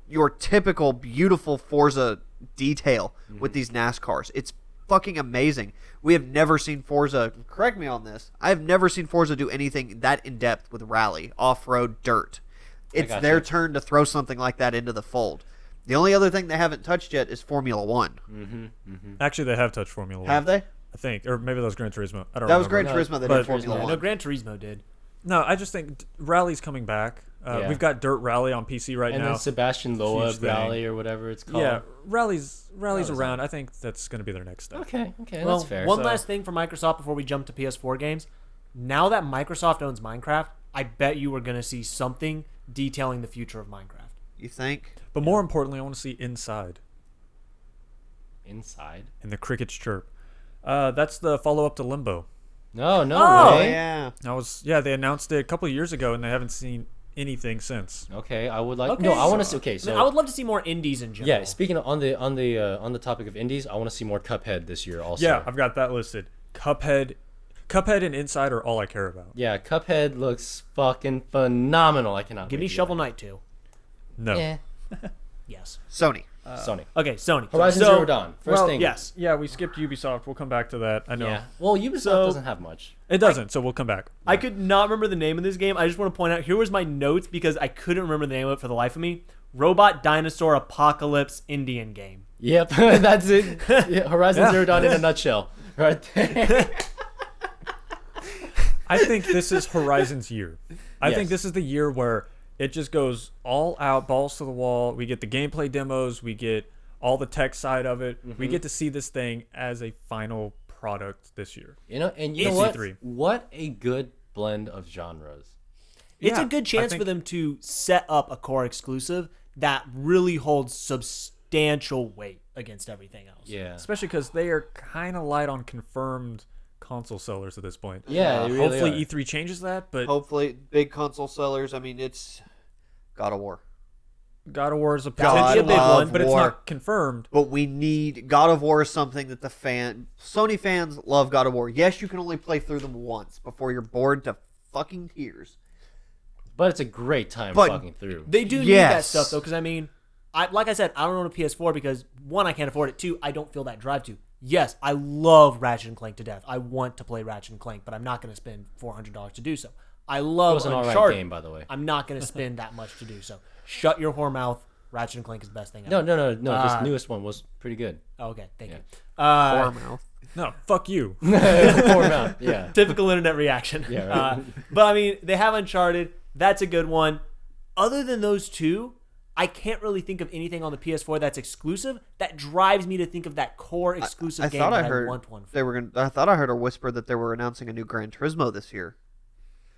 your typical beautiful Forza detail with these NASCARs. It's fucking amazing. We have never seen Forza, correct me on this, I have never seen Forza do anything that in-depth with rally, off-road, dirt. It's gotcha. their turn to throw something like that into the fold. The only other thing they haven't touched yet is Formula One. Actually, they have touched Formula 1. Have they? I think, or maybe that was Gran Turismo. I don't That was remember. Gran Turismo that but- did Formula Yeah, No, One. Gran Turismo did. No, I just think rally's coming back. Yeah. We've got Dirt Rally on PC right And now. then Sebastian Loeb Huge thing. rally or whatever it's called. Yeah, rally's Rally's around. I think that's going to be their next step. Okay, Well, that's fair. one So- last thing for Microsoft before we jump to PS4 games. Now that Microsoft owns Minecraft, I bet you we're going to see something detailing the future of Minecraft. You think? But more importantly, I want to see Inside Inside? and the crickets chirp. That's the follow-up to Limbo. No, no Oh, way. yeah. They announced it a couple of years ago, and they haven't seen anything since. Okay, I would like. Okay. No, I want to see. Okay, so I would love to see more indies in general. yeah. Speaking of, on the topic of indies, I want to see more Cuphead this year. Also, Yeah, I've got that listed. Cuphead and Inside are all I care about. yeah. Cuphead looks fucking phenomenal. I cannot. Give wait me to Shovel get Knight 2. No. it. Yes. Sony. Sony. Okay, Sony. Horizon So- Zero Dawn. First thing. Yes. Yeah, we skipped Ubisoft. We'll come back to that. I know. Yeah. Well, Ubisoft So- doesn't have much. It doesn't, so we'll come back. I could not remember the name of this game. I just want to point out, here was my notes because I couldn't remember the name of it for the life of me. Robot Dinosaur Apocalypse Indian game. Yep, that's it. Yeah, Horizon Yeah. Zero Dawn in a nutshell. Right there. I think this is Horizon's year. I think Yes. this is the year where it just goes all out, balls to the wall. We get the gameplay demos. We get all the tech side of it. We get to see this thing as a final product this year. You know, and you know It's what? E3. What a good blend of genres. It's Yeah, a good I chance think- for them to set up a core exclusive that really holds substantial weight against everything else. Yeah. Especially because they are kind of light on confirmed console sellers at this point. Yeah, they really Hopefully are. E3 changes that, but Hopefully, big console sellers. I mean, it's God of War. God of War is a God potential big of one, but it's War. not confirmed. But we need God of War is something that Sony fans love. God of War. Yes, you can only play through them once before you're bored to fucking tears. But it's a great time But- fucking through. They do need that Yes. stuff though, because I mean, like I said, I don't own a PS4 because one, I can't afford it. Two, I don't feel that drive to. Yes, I love Ratchet and Clank to death. I want to play Ratchet and Clank, but I'm not going to spend $400 to do so. I It love was an alright Uncharted. game, by the way. I'm not going to spend that much to do so. Shut your whore mouth. Ratchet and Clank is the best thing No, ever. no. This newest one was pretty good. Oh, okay, thank you. Mouth. No, fuck you. Poor amount. Yeah. Typical internet reaction. Yeah, right. But I mean, they have Uncharted. That's a good one. Other than those two, I can't really think of anything on the PS4 that's exclusive that drives me to think of that core exclusive I game thought that I heard I want one for. they were gonna. I thought I heard a whisper that they were announcing a new Gran Turismo this year.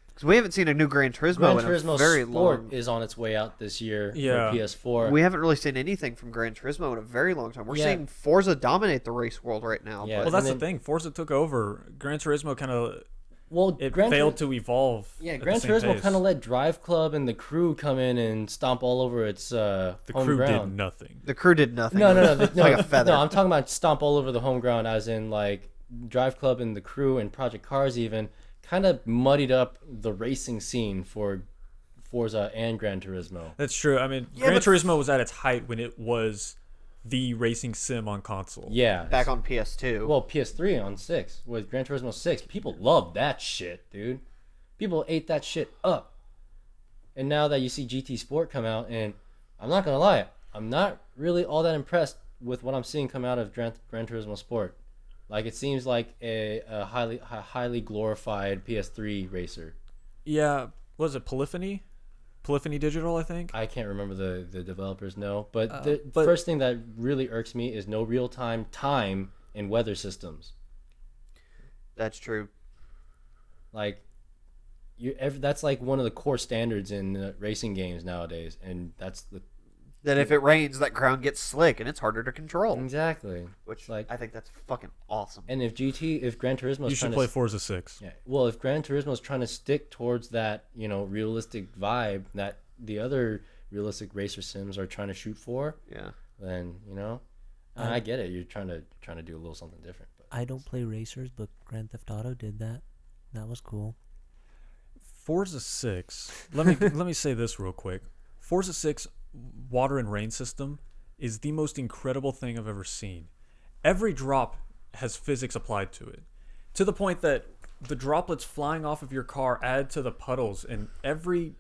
Because we haven't seen a new Gran Turismo Gran in Turismo a very Sport long. is on its way out this year Yeah. for PS4. We haven't really seen anything from Gran Turismo in a very long time. We're Yeah. seeing Forza dominate the race world right now. Yeah. Well, But that's And the then- thing. Forza took over. Gran Turismo kind of well, failed to evolve. Yeah, at Gran the same Turismo pace. kind of let Drive Club and the crew come in and stomp all over its The home crew ground. did nothing. the crew did nothing. No, It's like a feather. No, I'm talking about stomp all over the home ground, as in like Drive Club and the crew and Project Cars even kind of muddied up the racing scene for Forza and Gran Turismo. That's true. I mean, Yeah, Gran but- Turismo was at its height when it was the racing sim on console. Yeah. Back on PS2. Well, PS3 on 6 with Gran Turismo 6. People loved that shit, dude. People ate that shit up. And now that you see GT Sport come out, and I'm not gonna lie, I'm not really all that impressed with what I'm seeing come out of Gran Turismo Sport. Like, it seems like a highly glorified PS3 racer. Yeah. Was it Polyphony? Polyphony Digital, I think. I can't remember the developers, no. But the but- first thing that really irks me is no real-time time in weather systems. That's true. Like, that's like one of the core standards in racing games nowadays, and that's the That if it rains, that ground gets slick and it's harder to control. Exactly. Which Like, I think that's fucking awesome. and if Gran Turismo, You should play Forza 6. Yeah. Well, if Gran Turismo is trying to stick towards that, realistic vibe that the other realistic racer sims are trying to shoot for, Yeah. then I get it. You're trying to do a little something different. But I don't play racers, but Grand Theft Auto did that. That was cool. Forza 6. Let me say this real quick. Forza 6 water and rain system is the most incredible thing I've ever seen. Every drop has physics applied to it, to the point that the droplets flying off of your car add to the puddles, and every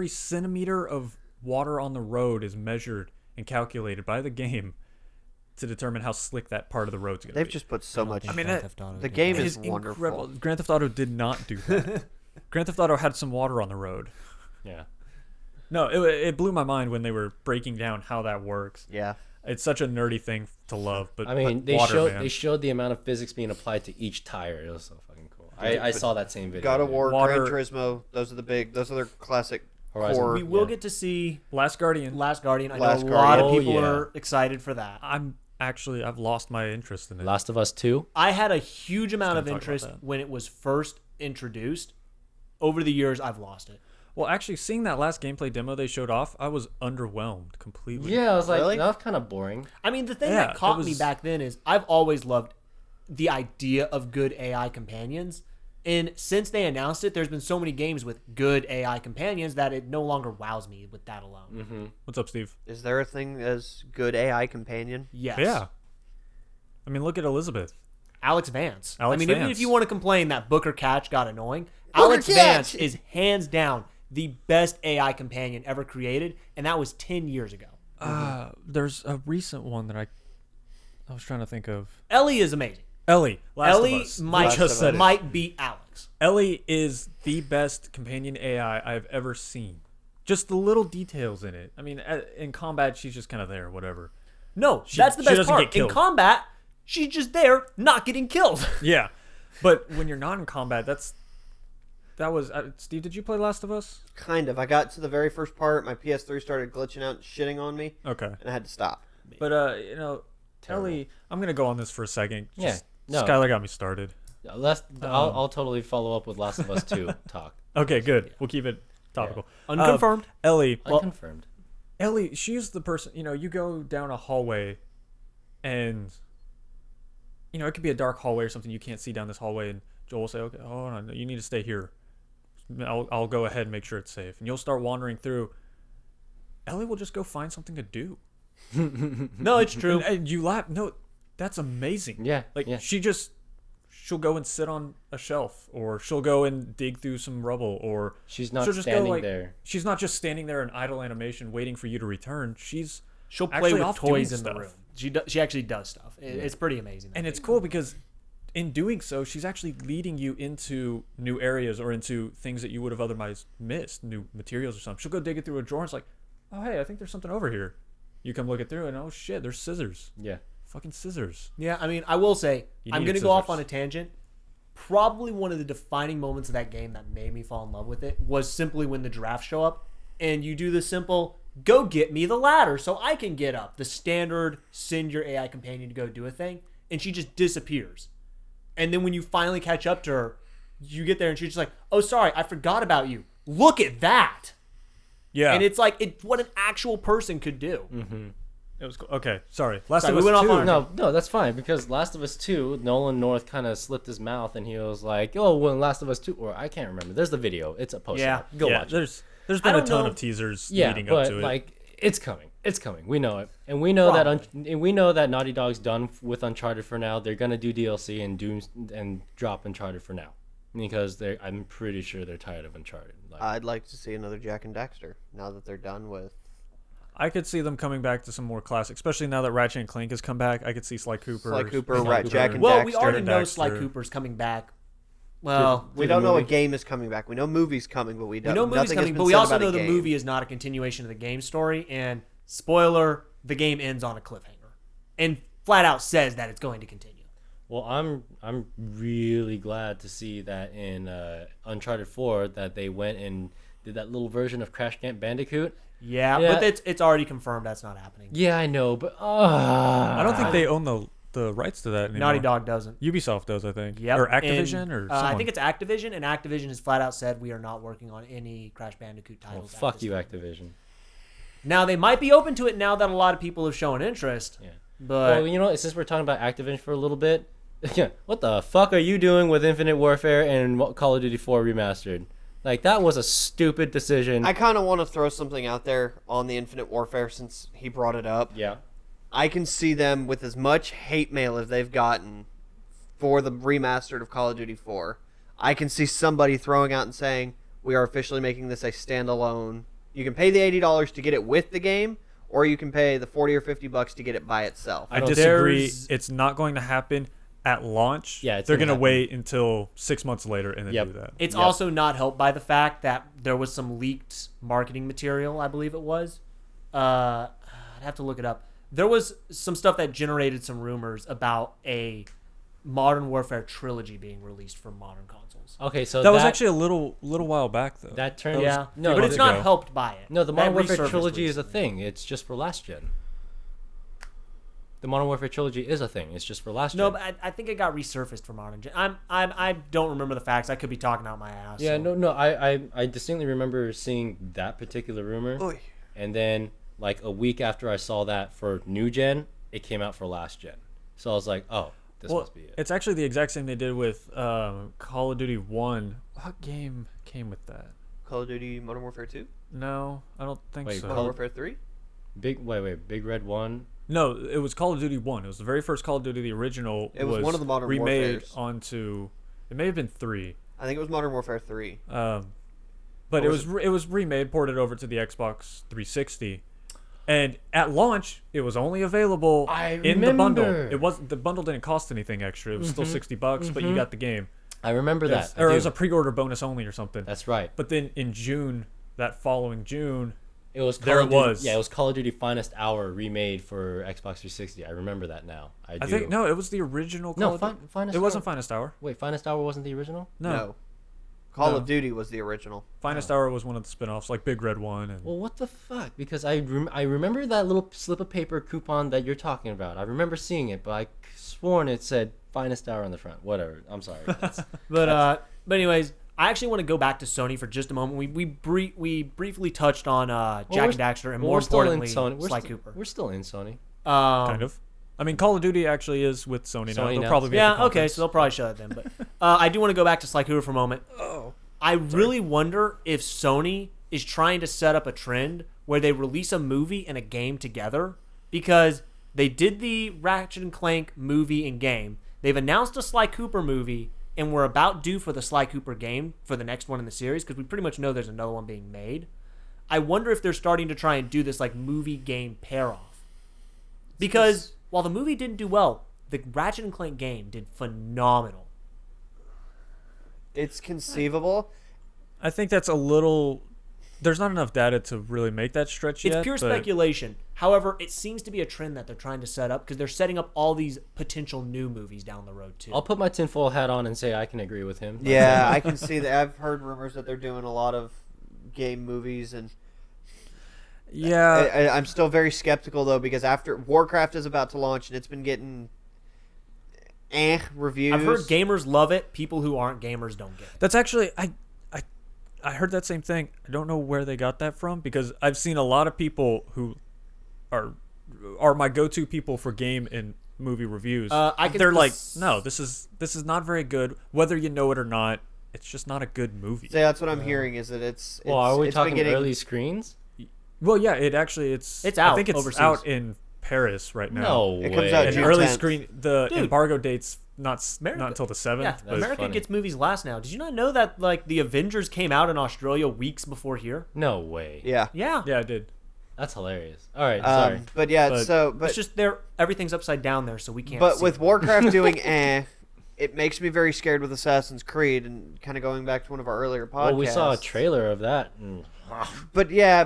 centimeter of water on the road is measured and calculated by the game to determine how slick that part of the road's going to be. They've just put so much. Grand Theft Auto The did game that. is incredible. wonderful. Grand Theft Auto did not do that. Grand Theft Auto had some water on the road. yeah. No, it blew my mind when they were breaking down how that works. Yeah. It's such a nerdy thing to love, but I mean, but they water, man. showed the amount of physics being applied to each tire. It was so fucking cool. I saw that same video. God of War, Water- Gran Turismo. Those are their classic Horizon. core. We will Yeah. get to see Last Guardian. Last Guardian. I know Last a lot of Guardian. people Oh, yeah. are excited for that. I've lost my interest in it. Last of Us 2. I had a huge amount of gonna talk about interest that. when it was first introduced. Over the years, I've lost it. Well, actually, seeing that last gameplay demo they showed off, I was underwhelmed completely. Yeah, I was like, Really? that was kind of boring. I mean, the thing Yeah, that caught it me was- back then is I've always loved the idea of good AI companions. And since they announced it, there's been so many games with good AI companions that it no longer wows me with that alone. What's up, Steve? Is there a thing as good AI companion? Yes. Yeah. I mean, look at Elizabeth. Alex Vance. Alex I mean, even Vance. if you want to complain that Booker Catch got annoying, Booker Alex Catch! Vance is hands down the best AI companion ever created, and that was 10 years ago. There's a recent one that I was trying to think of. Ellie is amazing. Ellie. Last Ellie of Us. might, We just said it. might beat Alex. Ellie is the best companion AI I've ever seen. Just the little details in it. I mean, in combat, she's just kind of there, whatever. No, that's the she best doesn't part. get killed. In combat, she's just there, not getting killed. Yeah, but when you're not in combat, that was Steve. Did you play Last of Us? Kind of. I got to the very first part. My PS3 started glitching out and shitting on me, Okay, and I had to stop. but Ellie, I'm gonna go on this for a second. Yeah, Just- no. Skyler got me started. I'll totally follow up with Last of Us 2 talk. Okay, good. We'll keep it topical. Unconfirmed. Ellie, Unconfirmed. Ellie, she's the person, you go down a hallway and, it could be a dark hallway or something you can't see down this hallway, and Joel will say, okay, hold on, you need to stay here. I'll go ahead and make sure it's safe. And you'll start wandering through. Ellie will just go find something to do. No, it's true. And you laugh. No, that's amazing. Yeah, Like, yeah. she'll go and sit on a shelf, or she'll go and dig through some rubble, or She's not she'll just standing go, there. She's not just standing there in idle animation waiting for you to return. She'll play actually with off doing toys in the stuff. room. She actually does stuff. It's pretty amazing. And it's cool because in doing so, she's actually leading you into new areas or into things that you would have otherwise missed, new materials or something. She'll go dig it through a drawer and it's like, oh, hey, I think there's something over here. You come look it through and, oh, shit, there's scissors. Yeah. Fucking scissors. Yeah, I mean, I will say, You I'm needed going to go off scissors. on a tangent. Probably one of the defining moments of that game that made me fall in love with it was simply when the giraffes show up and you do the simple, go get me the ladder so I can get up. The standard, send your AI companion to go do a thing, and she just disappears. And then when you finally catch up to her, you get there and she's just like, oh, sorry, I forgot about you. Look at that. Yeah. And it's like, it's what an actual person could do. It was cool. Okay, sorry. Last Sorry, of we Us went off 2. on a- No, that's fine because Last of Us 2, Nolan North kind of slipped his mouth and he was like, "Oh, when Last of Us 2," or I can't remember. There's the video. It's a post. Yeah. Go yeah, watch it. there's I been a don't ton know. of teasers Yeah, leading but up to it. like it's coming. It's coming. We know it, and we know and we know that Naughty Dog's done with Uncharted for now. They're gonna do DLC and drop Uncharted for now because I'm pretty sure they're tired of Uncharted. Like, I'd like to see another Jack and Daxter now that they're done with. I could see them coming back to some more classic, especially now that Ratchet and Clank has come back. I could see Sly Cooper. Sly Cooper, Sly Jack and Well, we Daxter. already know Daxter. Sly Cooper's coming back. Well, We don't know a game is coming back. We know movies coming, but we we don't. know movies nothing has coming, been but we said also about know a the game. movie is not a continuation of the game story. And spoiler, the game ends on a cliffhanger, and flat out says that it's going to continue. well, I'm really glad to see that in Uncharted 4 that they went and did that little version of Crash Bandicoot. Yeah, Yeah. but it's already confirmed that's not happening. Yeah, I know, but I don't think they own the rights to that anymore. Naughty Dog doesn't. Ubisoft does, I think. Yep. Or Activision And, or I someone. think it's Activision, and Activision has flat out said we are not working on any Crash Bandicoot well, titles. at fuck this you, time. Activision. Now they might be open to it now that a lot of people have shown interest. Yeah. But Well, you know, since we're talking about Activision for a little bit, yeah, what the fuck are you doing with Infinite Warfare and Call of Duty 4 Remastered? Like, that was a stupid decision. I kind of want to throw something out there on the Infinite Warfare since he brought it up. Yeah. I can see them with as much hate mail as they've gotten for the remastered of Call of Duty 4. I can see somebody throwing out and saying, we are officially making this a standalone. You can pay the $80 to get it with the game, or you can pay the $40 or $50 to get it by itself. I disagree. There's- It's not going to happen at launch. Yeah, it's they're gonna going to happen. wait until 6 months later and then Yep. do that. it's Yep. also not helped by the fact that there was some leaked marketing material, I believe it was. I'd have to look it up. There was some stuff that generated some rumors about a Modern Warfare trilogy being released for modern consoles. Okay, so That was actually a little while back though. that turned. Yeah, No, but no, it's not ago. helped by it. No, the That Modern Warfare resurfaced trilogy is a recently. thing. It's just for last gen. The Modern Warfare trilogy is a thing. It's just for last No, gen. but I think it got resurfaced for modern gen. I don't remember the facts. I could be talking out my ass. Yeah, so. no. I distinctly remember seeing that particular rumor, Oy. and then like a week after I saw that for new gen, it came out for last gen. So I was like, oh, this well, must be it. it's actually the exact same they did with Call of Duty 1. What game came with that? Call of Duty Modern Warfare 2? No, I don't think Wait, so. Modern Warfare 3? Big Red 1. No, it was Call of Duty 1. It was the very first Call of Duty. The original It was one of the Modern remade Warfares. onto. It may have been 3. I think it was Modern Warfare 3. But Or it was was remade, ported over to the Xbox 360, and at launch it was only available in the bundle. remember. It was the bundle didn't cost anything extra. It was still $60, but you got the game. I remember that. Or I it was do. a pre-order bonus only or something. That's right. But then in June, that following June, It was There Call it of Duty, was. Yeah, it was Call of Duty Finest Hour remade for Xbox 360. I remember that now. I do. I think no, it was the original. No, Call of Duty. Finest It wasn't Hour. Finest Hour. Wait, Finest Hour wasn't the original? No, Call No. of Duty was the original. Finest Hour was one of the spin-offs, like Big Red One. And Well, what the fuck? Because I remember that little slip of paper coupon that you're talking about. I remember seeing it, but I sworn it said Finest Hour on the front. Whatever. I'm sorry. That's, But anyways, I actually want to go back to Sony for just a moment. We briefly touched on Jack and Daxter, and well, more we're still in importantly, Sony. Sly Cooper. We're still in Sony. kind of. I mean, Call of Duty actually is with Sony now. Sony They'll now. probably be at the Yeah, okay, conference. so they'll probably show it then. But I do want to go back to Sly Cooper for a moment. I really wonder if Sony is trying to set up a trend where they release a movie and a game together, because they did the Ratchet and Clank movie and game. They've announced a Sly Cooper movie, and we're about due for the Sly Cooper game for the next one in the series, because we pretty much know there's another one being made. I wonder if they're starting to try and do this like movie game pair off. Because while the movie didn't do well, the Ratchet and Clank game did phenomenal. It's conceivable. I think that's a little. There's not enough data to really make that stretch It's yet. pure but speculation. However, it seems to be a trend that they're trying to set up, because they're setting up all these potential new movies down the road too. I'll put my tinfoil hat on and say I can agree with him. Yeah, I can see that. I've heard rumors that they're doing a lot of game movies, and Yeah, I'm still very skeptical though, because after Warcraft is about to launch and it's been getting reviews. I've heard gamers love it. People who aren't gamers don't get it. that's actually I heard that same thing. I don't know where they got that from, because I've seen a lot of people who are my go-to people for game and movie reviews. I can They're like, spec- no, this is not very good. Whether you know it or not, it's just not a good movie. So that's what I'm hearing, is that it's Well, are we it's been talking getting- early screens? Well, yeah, it's It's I out think it's overseas. out in Paris right now. No It way. comes out And June early 10th. screen, the Dude. embargo date's not America- until the 7th. Yeah, but America funny. gets movies last now. Did you not know that like the Avengers came out in Australia weeks before here? No way. Yeah. Yeah. yeah, I did. That's hilarious. All right, sorry. But yeah, But- but It's just there. Everything's upside down there, so we can't. but see with it. Warcraft doing it makes me very scared with Assassin's Creed, and kind of going back to one of our earlier podcasts. Well, we saw a trailer of that. But yeah,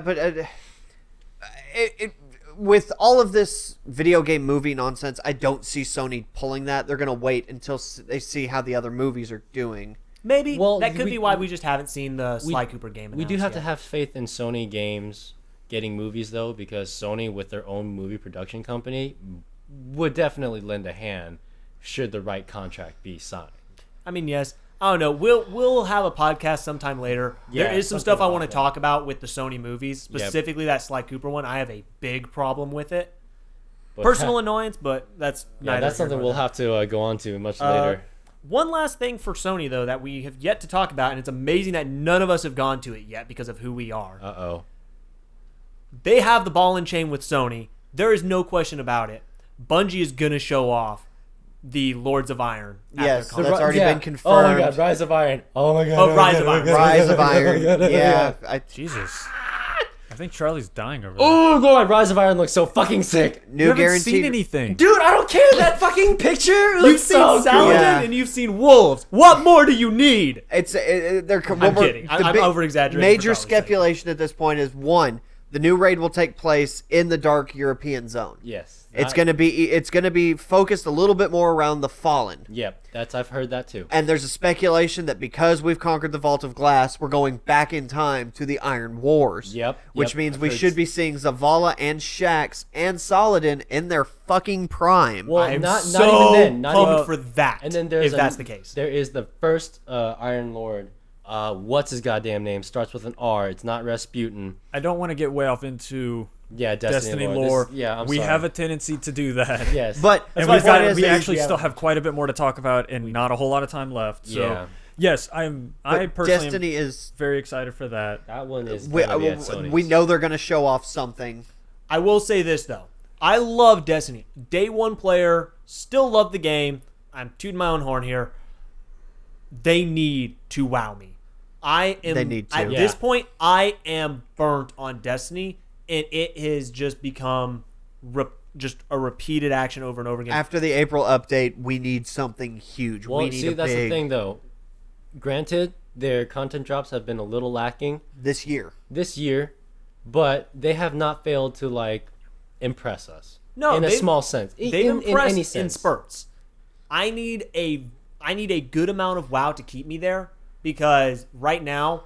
with all of this video game movie nonsense, I don't see Sony pulling that. They're gonna wait until they see how the other movies are doing. Maybe. Well, that could we- be why we just haven't seen the Sly Cooper game. We do announced have to yet. have faith in Sony games getting movies though, because Sony with their own movie production company would definitely lend a hand should the right contract be signed. I mean, yes. I don't know. We'll have a podcast sometime later. Yeah, there is some something stuff I want to about that. talk about with the Sony movies, specifically that Sly Cooper one. I have a big problem with it. But Personal annoyance, but that's yeah, neither that's here something nor we'll there. have to go on to much later. One last thing for Sony, though, that we have yet to talk about, and it's amazing that none of us have gone to it yet because of who we are. Uh-oh. They have the ball and chain with Sony. There is no question about it. Bungie is going to show off the Lords of Iron. at Yes, their that's con- already been Oh confirmed. my god, Rise of Iron. Oh my god. Oh, Rise of Iron. Rise of Iron. Yeah. Jesus. I think Charlie's dying over there. Oh god, Rise of Iron looks so fucking sick. New You haven't guaranteed. seen anything. Dude, I don't care that fucking picture. It You've looks seen so Saladin good. Yeah. and you've seen Wolves. What more do you need? They're I'm kidding. I'm over-exaggerating Major for Charlie's sake. speculation at this point is one: the new raid will take place in the dark European zone. Yes. It's gonna be focused a little bit more around the Fallen. Yep, I've heard that too. And there's a speculation that because we've conquered the Vault of Glass, we're going back in time to the Iron Wars. Yep, Which means I've we heard should be seeing Zavala and Shaxx and Saladin in their fucking prime. Well, I am not so even then. Not pumped even for that. And then there's if that's the case. There is the first Iron Lord. What's his goddamn name? Starts with an R. It's not Rasputin. I don't want to get way off into Yeah, Destiny Lore. lore. I'm we sorry. have a tendency to do that. Yes. But And my we've point got, is we that actually still have quite a bit more to talk about and not a whole lot of time left. So, Yeah. yes, I but personally Destiny am is. very excited for that. that one is We, gonna be at Sony's. we know they're going to show off something. I will say this, though. I love Destiny. Day one player, still love the game. I'm tooting my own horn here. They need to wow me. I am. They need to. At Yeah. this point, I am burnt on Destiny, and it has just become just a repeated action over and over again. After the April update, we need something huge. Well, we need see, a that's big the thing, though. Granted, their content drops have been a little lacking this year. this year, but they have not failed to impress us. No, in a they've- small sense. They've in impressed any in sense. spurts. I need a good amount of WoW to keep me there, because right now,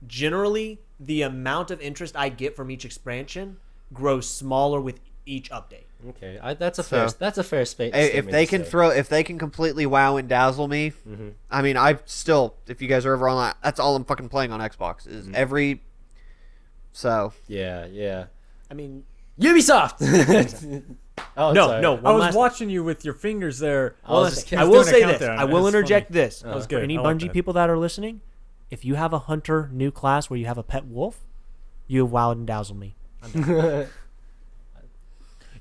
generally, the amount of interest I get from each expansion grows smaller with each update. Okay, that's a So, fair space. If they can completely wow and dazzle me, I mean, I still, if you guys are ever online, that's all I'm fucking playing on Xbox is every. So yeah. I mean, Ubisoft. Oh, no, sorry. no. I One was last, watching you with your fingers there. I was just I kidding. will doing a say this. countdown. I will It's interject funny. this. That was For good. any I like Bungie that. people that are listening, if you have a hunter new class where you have a pet wolf, you have wowed and dazzled me.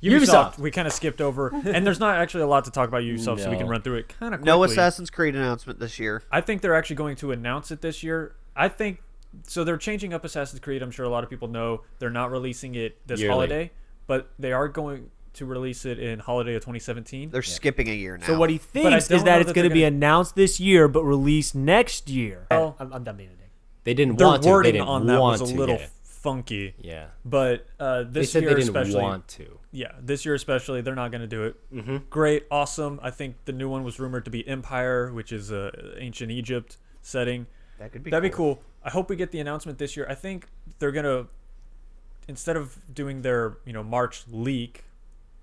Ubisoft, we kind of skipped over, and there's not actually a lot to talk about Ubisoft, so we can No. run through it kind of quickly. no Assassin's Creed announcement this year. I think they're actually going to announce it this year. I think so. They're changing up Assassin's Creed. I'm sure a lot of people know they're not releasing it this Yearly. holiday, but they are going to release it in holiday of 2017. They're skipping a year now. So what he I thinks don't is know that it's that going to they're be gonna- announced this year, but released next year. Well- I'm done being a dick. They didn't Their want to. They wording didn't on that want was a to, little yeah. funky, Yeah. but They this said year they didn't especially, want to. yeah, this year especially, they're not going to do it. Mm-hmm. Great, awesome. I think the new one was rumored to be Empire, which is ancient Egypt setting. That'd be cool. I hope we get the announcement this year. I think they're gonna, instead of doing their March leak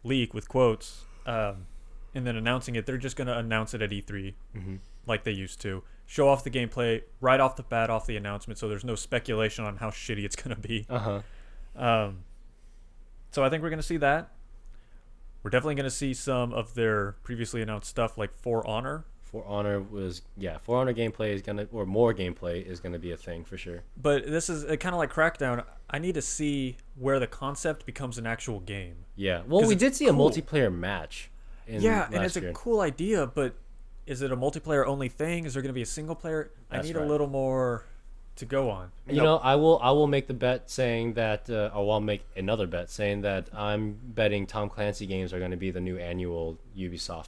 with quotes, and then announcing it, they're just gonna announce it at E3 like they used to. Show off the gameplay right off the bat, off the announcement, so there's no speculation on how shitty it's gonna be. So I think we're gonna see that. We're definitely gonna see some of their previously announced stuff like For Honor. For Honor gameplay is gonna, or more gameplay is gonna be a thing for sure. But this is kind of like Crackdown. I need to see where the concept becomes an actual game. Yeah. Well, 'Cause we it's did see a cool. multiplayer match. And it's a cool idea, but is it a multiplayer only thing? Is there going to be a single player? That's I need right. a little more to go on. I will make the bet saying that, or I'll make another bet saying that I'm betting Tom Clancy games are going to be the new annual Ubisoft.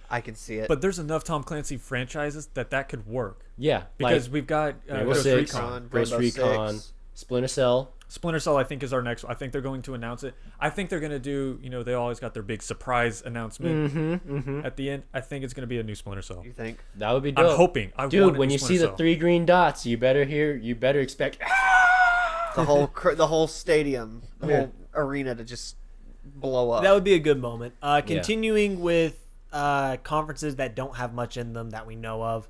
I can see it. But there's enough Tom Clancy franchises that could work. Yeah, Because we've got Rainbow Ghost Six, Recon. Ghost Rainbow Recon, Six. Splinter Cell. Splinter Cell, I think, is our next. I think they're going to announce it. I think they're going to do. They always got their big surprise announcement at the end. I think it's going to be a new Splinter Cell. You think? That would be dope. I'm hoping. Dude, when you see the 3 green dots, you better expect The whole stadium, the whole arena to just blow up. That would be a good moment. Continuing with conferences that don't have much in them that we know of.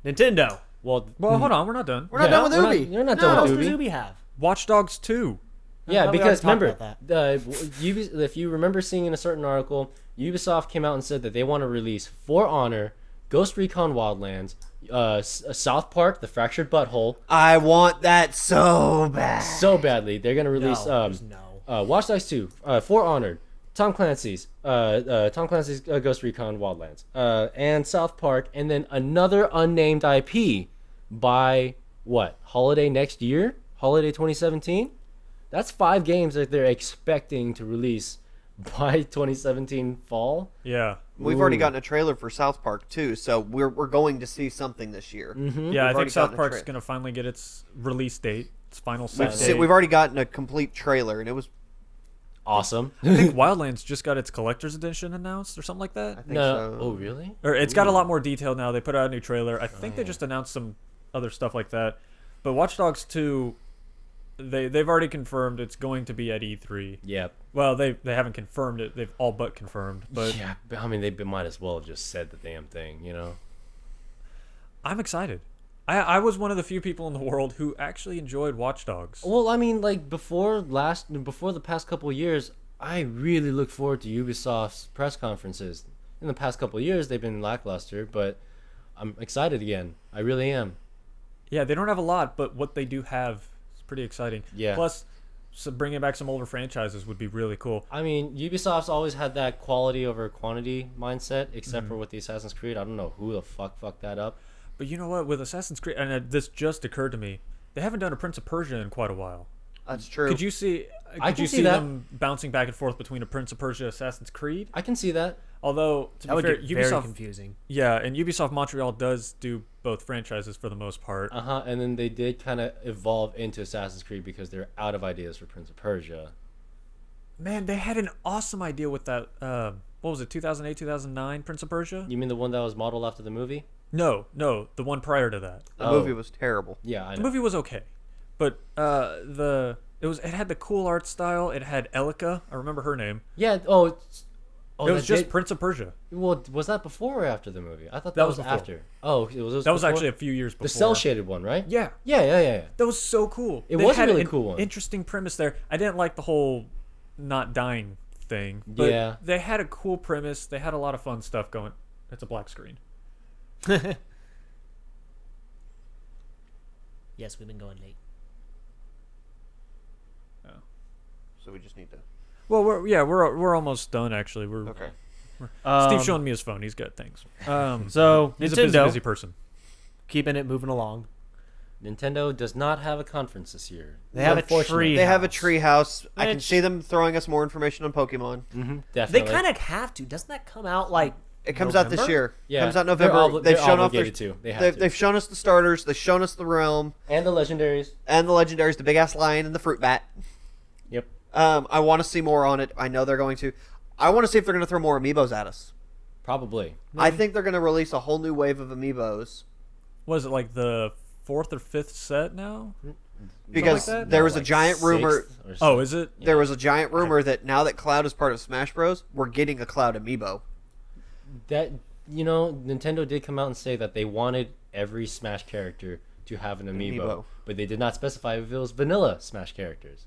Nintendo. Well, Hold on, we're not done. We're not done with Ubi. You're not What done else with does Ubi. Ubi have? Watch Dogs 2. Yeah, thought we because already remember, talked if you remember seeing in a certain article, Ubisoft came out and said that they want to release For Honor, Ghost Recon Wildlands, South Park, The Fractured Butthole. I want that so bad. So badly. They're going to release No. Watch Dogs 2, For Honor, Tom Clancy's Ghost Recon Wildlands, and South Park, and then another unnamed IP by holiday next year? Holiday 2017? That's 5 games that they're expecting to release by 2017 fall. Yeah. We've already gotten a trailer for South Park too, so we're going to see something this year. Yeah, I already think South gotten a Park's tra- going to finally get its release date, its final set We've, date. we've already gotten a complete trailer, and it was Awesome. I think Wildlands just got its collector's edition announced or something like I that. think No. so. Oh, really? Or it's got a lot more detail now. They put out a new trailer. I think they just announced some other stuff like that. But Watch Dogs 2, they've already confirmed it's going to be at E3. Yep. Well, they haven't confirmed it. They've all but confirmed. But Yeah, I mean, they might as well have just said the damn thing, I'm excited. I was one of the few people in the world who actually enjoyed Watch Dogs. Well, I mean, like before the past couple of years, I really look forward to Ubisoft's press conferences. In the past couple of years, they've been lackluster, but I'm excited again. I really am. Yeah, they don't have a lot, but what they do have is pretty exciting. Yeah. Plus, bringing back some older franchises would be really cool. I mean, Ubisoft's always had that quality over quantity mindset, except for with the Assassin's Creed. I don't know who the fucked that up. But you know what? With Assassin's Creed, and this just occurred to me, they haven't done a Prince of Persia in quite a while. That's true. Could you see? I Could can you see see that. them bouncing back and forth between a Prince of Persia, Assassin's Creed? I can see that. Although to That be would fair, get very Ubisoft, confusing. yeah, and Ubisoft Montreal does do both franchises for the most part. And then they did kind of evolve into Assassin's Creed because they're out of ideas for Prince of Persia. Man, they had an awesome idea with that. What was it? 2008, 2009, Prince of Persia? You mean the one that was modeled after the movie? No, the one prior to that. The movie was terrible. Yeah, I The know. movie was okay, but it had the cool art style. It had Elika. I remember her name. Yeah. It was that just did- Prince of Persia. Well, was that before or after the movie? I thought That that was was before. after. Oh, it was. That was before? actually a few years before. the cell shaded one, right? Yeah, Yeah. that was so cool. It They was a had really an cool one. Interesting premise there. I didn't like the whole not dying thing. But Yeah. they had a cool premise. They had a lot of fun stuff going. It's a black screen. Yes, we've been going late. So we just need to. Well, we're almost done actually. Okay. Steve's showing me his phone. He's got things. So He's Nintendo a busy person. keeping it moving along. Nintendo does not have a conference this year. They have a Unfortunately. tree. They have a house. tree house. I can Which- see them throwing us more information on Pokemon. Mm-hmm, They definitely. kind of have to. Doesn't that come out like It comes out this November? year. Yeah, Comes out they're November. They've they're shown off their. obligated to. They have They've, to. they've shown us the starters. They've shown us the realm And the legendaries. and the legendaries, the big ass lion and the fruit bat. Yep. I want to see more on it. I know they're going to. I want to see if they're going to throw more amiibos at us. Probably. I think they're going to release a whole new wave of amiibos Was it like the 4th or 5th set now? because like that? there No, was a like giant rumor. 6th or Oh, 7th. is it? There was a giant rumor that now that Cloud is part of Smash Bros, we're getting a Cloud amiibo. That Nintendo did come out and say that they wanted every Smash character to have an amiibo, amiibo. but they did not specify if it was vanilla Smash characters.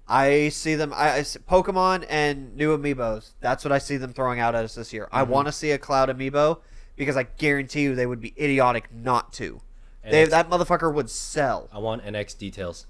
I see them. I see Pokemon and new amiibos. That's what I see them throwing out at us this year. I want to see a Cloud amiibo because I guarantee you they would be idiotic not to. NX That motherfucker would sell. I want NX details.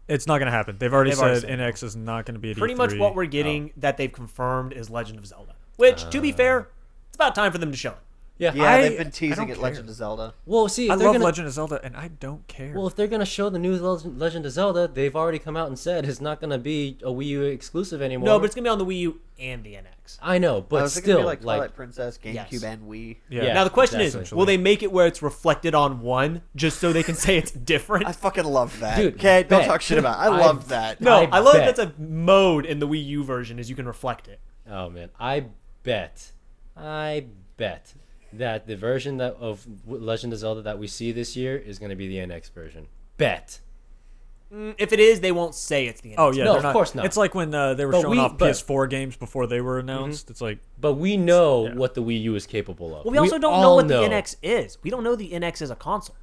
It's not going to happen. They've already They've already said said NX is not going to be at pretty E3. much what we're getting that they've confirmed is Legend of Zelda. Which, to be fair, it's about time for them to show it. Yeah. Yeah, they've been I teasing don't it. care. Legend of Zelda. Well, see, I if they're love gonna, Legend of Zelda, and I don't care. well, if they're gonna show the new Legend of Zelda, they've already come out and said it's not gonna be a Wii U exclusive anymore. No, but it's gonna be on the Wii U and the NX. I know, but Was it gonna still, be like Twilight like, Princess, GameCube, Yes. and Wii. yeah. Now the question exactly. is, will they make it where it's reflected on one, just so they can say it's different? I fucking love that. Dude, Okay, don't bet. talk shit about it. I I- love that. No, I I love bet. that that's a mode in the Wii U version, is you can reflect it. oh man, I bet that the version of Legend of Zelda that we see this year is gonna be the NX version. Bet. If it is, they won't say it's the NX. Oh yeah, No, they're of not. course not. It's like when they were But showing off but- PS4 games before they were announced. It's like, But we know Yeah. what the Wii U is capable of. Well, we also don't know all what the NX is. We don't know the NX is a console.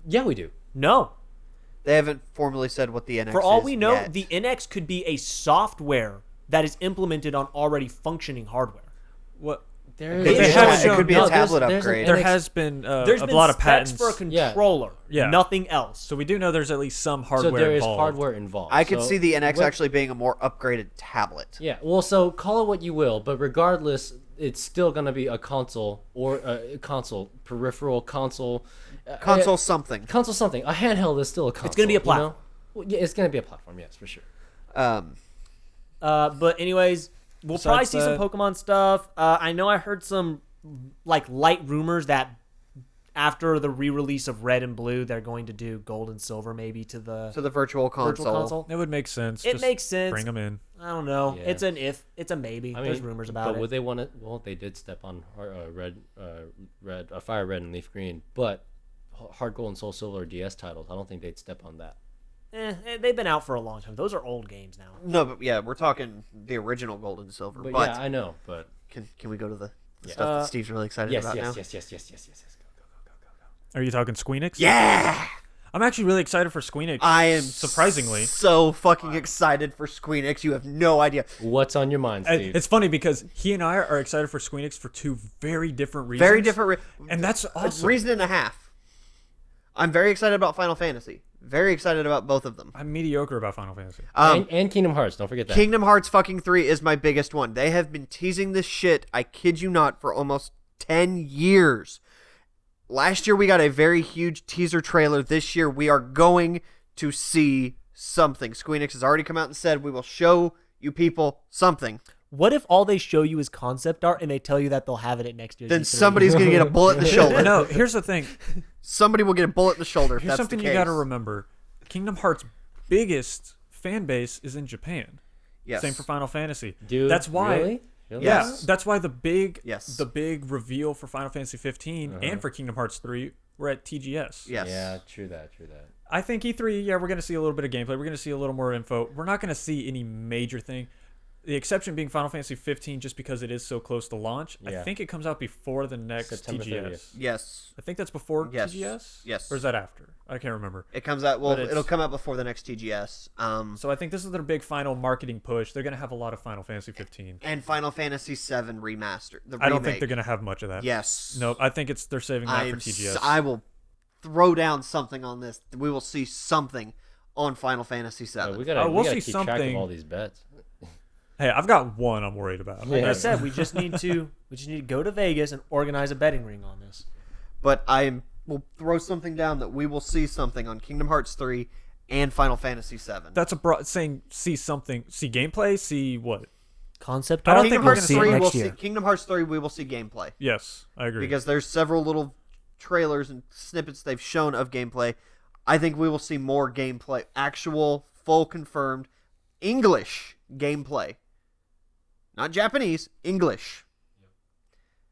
Yeah, we do. No. They haven't formally said what the NX is. For all we know, yet. the NX could be a software that is implemented on already functioning hardware. what? There They is- have it could be a there's- tablet there's an upgrade. There NX has been There's a been lot of specs patents. for a controller, Yeah. nothing else. So we do know there's at least some So hardware there is involved. hardware involved. I could So see the NX what- actually being a more upgraded tablet. Yeah, well, so call it what you will, but regardless, it's still going to be a console or a console, peripheral console. Console something. Console something. A handheld is still a console. gonna be a you know? platform. Well, yeah, it's going to be a platform, yes, for sure. But anyways, we'll Besides probably see some that- Pokemon stuff. I know I heard some like light rumors that after the re-release of Red and Blue, they're going to do Gold and Silver maybe to the So the virtual console. virtual console. It would make sense. It Just makes sense. Bring them in. I don't know. Yeah. It's an if. It's a maybe. I mean, There's rumors about but it. would they want it? Well, they did step on Fire Red and Leaf Green, but Heart Gold and Soul Silver are DS titles. I don't think they'd step on that. They've been out for a long time. Those are old games now. No, but yeah, we're talking the original Gold and Silver. But, But yeah, I know. But can we go to the Yeah. stuff that Steve's really excited yes, about yes, now? yes, yes, yes, yes, yes, yes. Are you talking Squeenix? Yeah! I'm actually really excited for Squeenix. I am surprisingly. so fucking excited for Squeenix. You have no idea. What's on your mind, Steve? It's funny because he and I are excited for Squeenix for two very different reasons. Very different. And that's A awesome. reason and a half. I'm very excited about Final Fantasy. Very excited about both of them. I'm mediocre about Final Fantasy. And Kingdom Hearts. Don't forget that. Kingdom Hearts fucking 3 is my biggest one. They have been teasing this shit, I kid you not, for almost 10 years. Last year we got a very huge teaser trailer. This year we are going to see something. Squeenix has already come out and said we will show you people something. What if all they show you is concept art and they tell you that they'll have it at next year's Then E3? somebody's going to get a bullet in the shoulder. No, here's the thing. Somebody will get a bullet in the shoulder if Here's that's something the you case. got to remember. Kingdom Hearts' biggest fan base is in Japan. Yes. Same for Final Fantasy. Dude, that's why. Really? Really? Yeah, Yes. that's why the big Yes. reveal for Final Fantasy 15 and for Kingdom Hearts 3 were at TGS. Yes. Yeah, true that. I think E3, yeah, we're going to see a little bit of gameplay. We're going to see a little more info. We're not going to see any major thing. The exception being Final Fantasy 15 just because it is so close to launch. Yeah. I think it comes out before the next September TGS. 30th. Yes. I think that's before Yes. TGS? Yes. Or is that after? I can't remember. It comes out, well, But it's- it'll come out before the next TGS. So I think this is their big final marketing push. They're going to have a lot of Final Fantasy 15. And Final Fantasy 7 remastered. The I don't think remake. they're going to have much of that. Yes. No, I think they're saving that for I'm TGS. I will throw down something on this. We will see something on Final Fantasy 7. We gotta, we'll we gotta see keep track of something. all these bets. Hey, I've got one I'm worried about. Like I Yeah. said, we just need to go to Vegas and organize a betting ring on this. But I will throw something down that we will see something on Kingdom Hearts 3 and Final Fantasy 7. That's a broad saying see something, see gameplay, see what? Concept I art. don't Kingdom think we're Hearts gonna see it 3 next we'll year. see Kingdom Hearts 3 we will see gameplay. Yes, I agree. Because there's several little trailers and snippets they've shown of gameplay. I think we will see more gameplay, actual, full confirmed English gameplay. Not Japanese, English.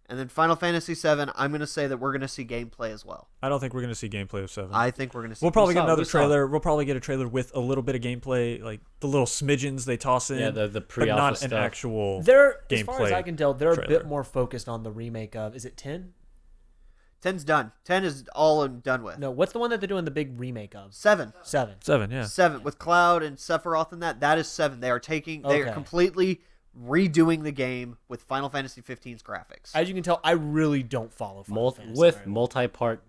And then Final Fantasy 7, I'm going to say that we're going to see gameplay as well. I don't think we're going to see gameplay of 7. I think we're going to see We'll probably get saw- another we saw. trailer. We'll probably get a trailer with a little bit of gameplay, like the little smidgens they toss in. Yeah, the but pre-alpha not stuff. an actual. They're, as far as gameplay I can tell, they're a trailer. bit more focused on the remake of. Is it 10? 10's done. 10 is all and done with. No, what's the one that they're doing the big remake of? 7. 7. 7, yeah. 7 with Cloud and Sephiroth and that is 7. They are Okay. completely redoing the game with Final Fantasy 15's graphics. As you can tell, I really don't follow Final Fantasy With very well. multi-part,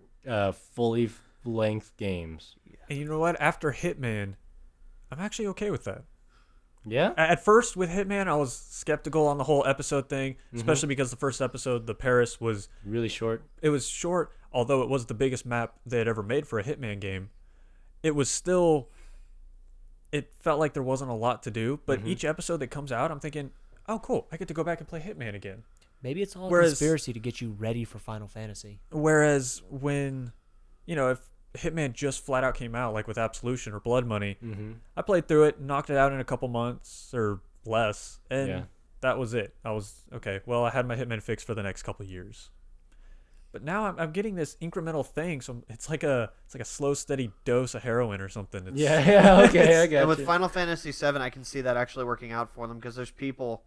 fully length games. And you know what? After Hitman, I'm actually okay with that. Yeah. At first with Hitman, I was skeptical on the whole episode thing, especially because the first episode, the Paris, was Really short. it was short. Although it was the biggest map they had ever made for a Hitman game, it was still. It felt like there wasn't a lot to do, but each episode that comes out, I'm thinking, oh, cool, I get to go back and play Hitman again. Maybe it's all a Whereas- conspiracy to get you ready for Final Fantasy. Whereas when, if Hitman just flat out came out, like with Absolution or Blood Money, I played through it, knocked it out in a couple months or less, and that was it. I was, okay, well, I had my Hitman fix for the next couple years. But now I'm getting this incremental thing, so it's like a slow, steady dose of heroin or something. It's, Okay, I got And with you. Final Fantasy VII, I can see that actually working out for them because there's people.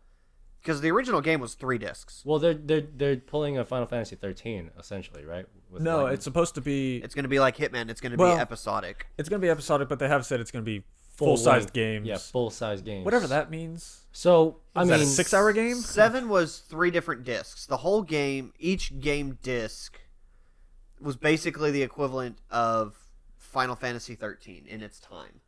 Because the original game was 3 discs. Well, they're pulling a Final Fantasy 13 essentially, right? With No, like- it's supposed to be. It's going to be like Hitman. It's going to be Well, episodic. It's going to be episodic, but they have said it's going to be full full-sized length. games. Yeah, full-size games. Whatever that means. So Is that a 6-hour game? 7 was 3 different discs. The whole game, each game disc, was basically the equivalent of Final Fantasy 13 in its time.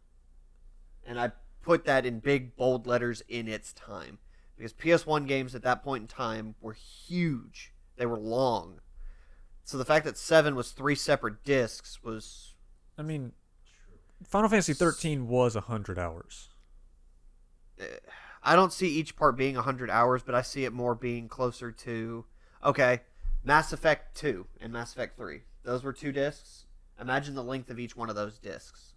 And I put that in big, bold letters, in its time. Because PS1 games at that point in time were huge. They were long. So the fact that 7 was 3 separate discs was... I mean, Final Fantasy 13 was 100 hours. I don't see each part being 100 hours, but I see it more being closer to... Okay, Mass Effect 2 and Mass Effect 3. Those were 2 discs. Imagine the length of each one of those discs.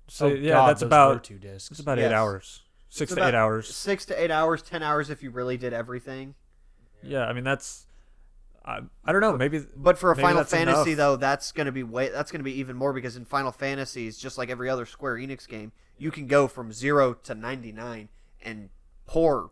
So God, that's those were about 2 discs. it's about Yes. 8 hours. 6 It's to 8 about hours. 6 to 8 hours, 10 hours if you really did everything. Yeah, I mean that's I don't know, maybe But for a maybe Final that's Fantasy enough. though, that's going to be even more because in Final Fantasies, just like every other Square Enix game, you can go from 0 to 99 and pour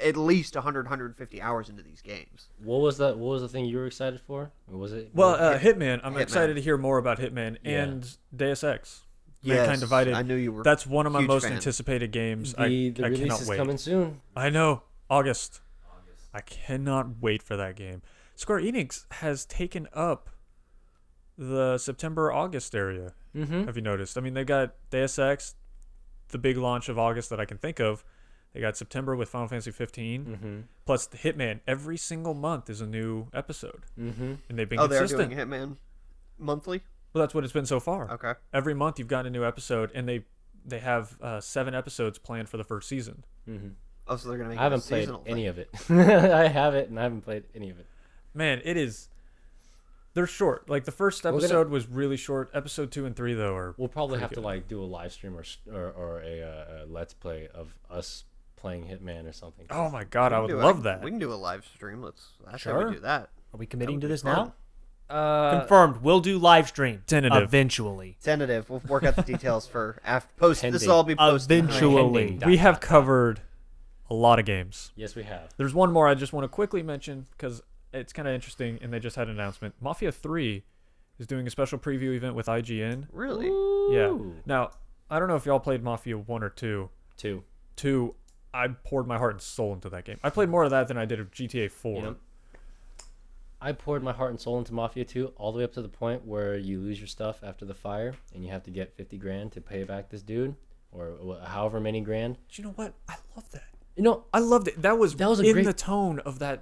at least 150 hours into these games. What was that? What was the thing you were excited for? What was it? Well, Hitman, I'm Hitman. excited to hear more about Hitman Yeah. and Deus Ex. Yes, Mankind Divided. I knew you were. That's one of my huge most fan. anticipated games. the I release cannot is wait. coming soon. I know, August. I cannot wait for that game. Square Enix has taken up the September-August area. Mm-hmm. Have you noticed? I mean, they've got Deus Ex, the big launch of August that I can think of. They got September with Final Fantasy 15, Mm-hmm. plus the Hitman. Every single month is a new episode, Mm-hmm. and they've been Oh, they're consistent. doing Hitman monthly? Well, that's what it's been so far. Okay. Every month you've gotten a new episode, and they have 7 episodes planned for the first season. Mm-hmm. Oh, so they're going to make I haven't it a played seasonal any thing. of it. I have it, and I haven't played any of it. Man, it is. They're short. Like the first We're gonna- episode was really short. Episode 2 and 3 though are. We'll probably pretty have to good. like do a live stream or a let's play of us playing Hitman or something. Oh my god, I We would can do love it. that. We can do a live stream. I say Sure. we do that. Are we committing That to would this be fun. now? Confirmed. We'll do live stream. Tentative. Eventually. Tentative. We'll work out the details for after post. This Pending. will all be posted. Eventually. Pending. We have covered a lot of games. Yes, we have. There's one more I just want to quickly mention because it's kind of interesting, and they just had an announcement. Mafia 3 is doing a special preview event with IGN. Really? Yeah. Ooh. Now, I don't know if y'all played Mafia 1 or 2. 2. 2, I poured my heart and soul into that game. I played more of that than I did of GTA 4. Yep. I poured my heart and soul into Mafia 2 all the way up to the point where you lose your stuff after the fire and you have to get 50 grand to pay back this dude or however many grand. But you know what? I love that. You know, I loved it. That was a in great- the tone of the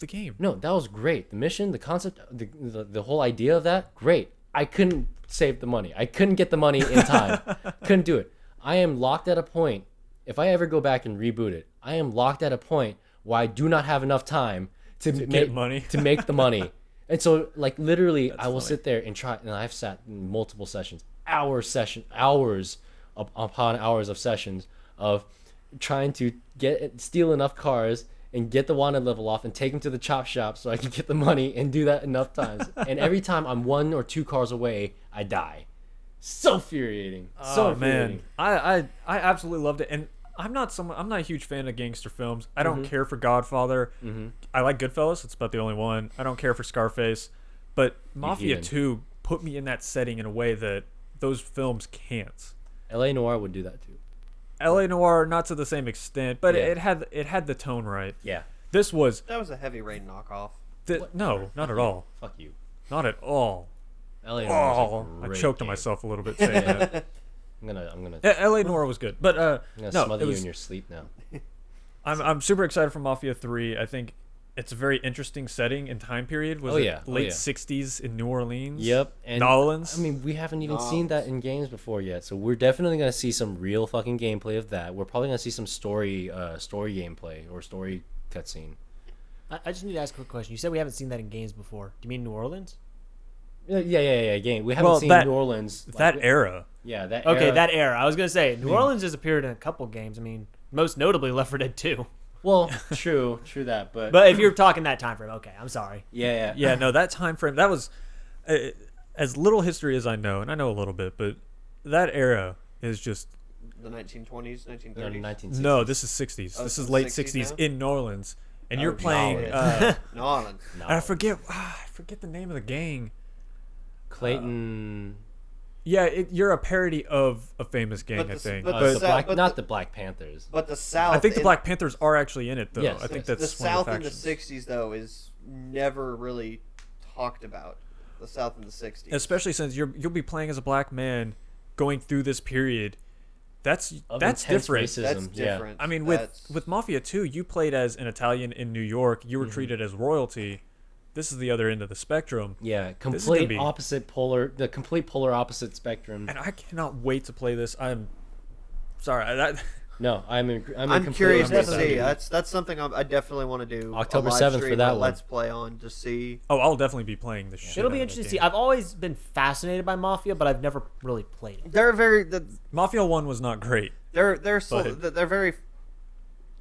game. no, that was great. The mission, the concept, the whole idea of that, great. I couldn't save the money. I couldn't get the money in time. Couldn't do it. I am locked at a point. If I ever go back and reboot it, I am locked at a point where I do not have enough time to get make money. to make the money. And so, like, literally, I will funny. sit there and try. And I've sat in multiple sessions, hours upon hours of sessions of trying to steal enough cars and get the wanted level off and take them to the chop shop so I can get the money and do that enough times. And every time I'm 1 or 2 cars away, I die. So infuriating. So Oh infuriating. man, I absolutely loved it, and I'm not a huge fan of gangster films. I don't care for Godfather. I like Goodfellas. It's about the only one. I don't care for Scarface, but Mafia heathen. 2 put me in that setting in a way that those films can't. L.A. Noir would do that too. L.A. Noir, not to the same extent, but Yeah. it had the tone right. Yeah. This was That was a Heavy Rain knockoff. no, not at all, Fuck you. not at all. L.A. Noir Oh, was a I great choked on game. myself a little bit saying that. I'm gonna LA Noir was good, but no, smother it you was, in your sleep now. I'm super excited for Mafia 3. I think it's a very interesting setting and time period. Was it late 60s in New Orleans? Yep. And New Orleans. I mean, we haven't even seen that in games before yet, so we're definitely gonna see some real fucking gameplay of that. We're probably gonna see some story gameplay or story cutscene. I just need to ask a quick question. You said we haven't seen that in games before. Do you mean New Orleans? Yeah. Game. We haven't seen New Orleans. That era. Yeah, that. Okay, era. that era. I was gonna say New Orleans has appeared in a couple games. I mean, most notably Left 4 Dead 2. Well, true that, but But if you're talking that time frame, okay, I'm sorry. Yeah. No, that time frame. That was as little history as I know, and I know a little bit, but that era is just. The 1920s, 1930s. 1960s. No, this is 60s. Oh, This it's is late 60s 60s now? in New Orleans, and Oh, you're playing. New Orleans. No. I forget the name of the gang. Clayton. Yeah, you're a parody of a famous gang, I think. Not the Black Panthers. But the South. I think the Black Panthers are actually in it, though. Yes, I think yes. that's the one of South the in the factions. 60s though is never really talked about. The South in the 60s. Especially since you'll be playing as a black man, going through this period. That's Intense different. racism. That's Yeah. different. I mean, That's- with Mafia 2, you played as an Italian in New York. You were treated as royalty. This is the other end of the spectrum. Yeah, is gonna complete be- complete polar opposite spectrum. And I cannot wait to play this. I'm sorry. No, I'm I'm curious to completely see. excited. That's something I definitely want to do. October a live 7th for stream that or one. Let's play on to see. Oh, I'll definitely be playing the shit. It'll out be of interesting that to see. game. I've always been fascinated by Mafia, but I've never really played it. They're very. Mafia 1 was not great. They're But- they're very.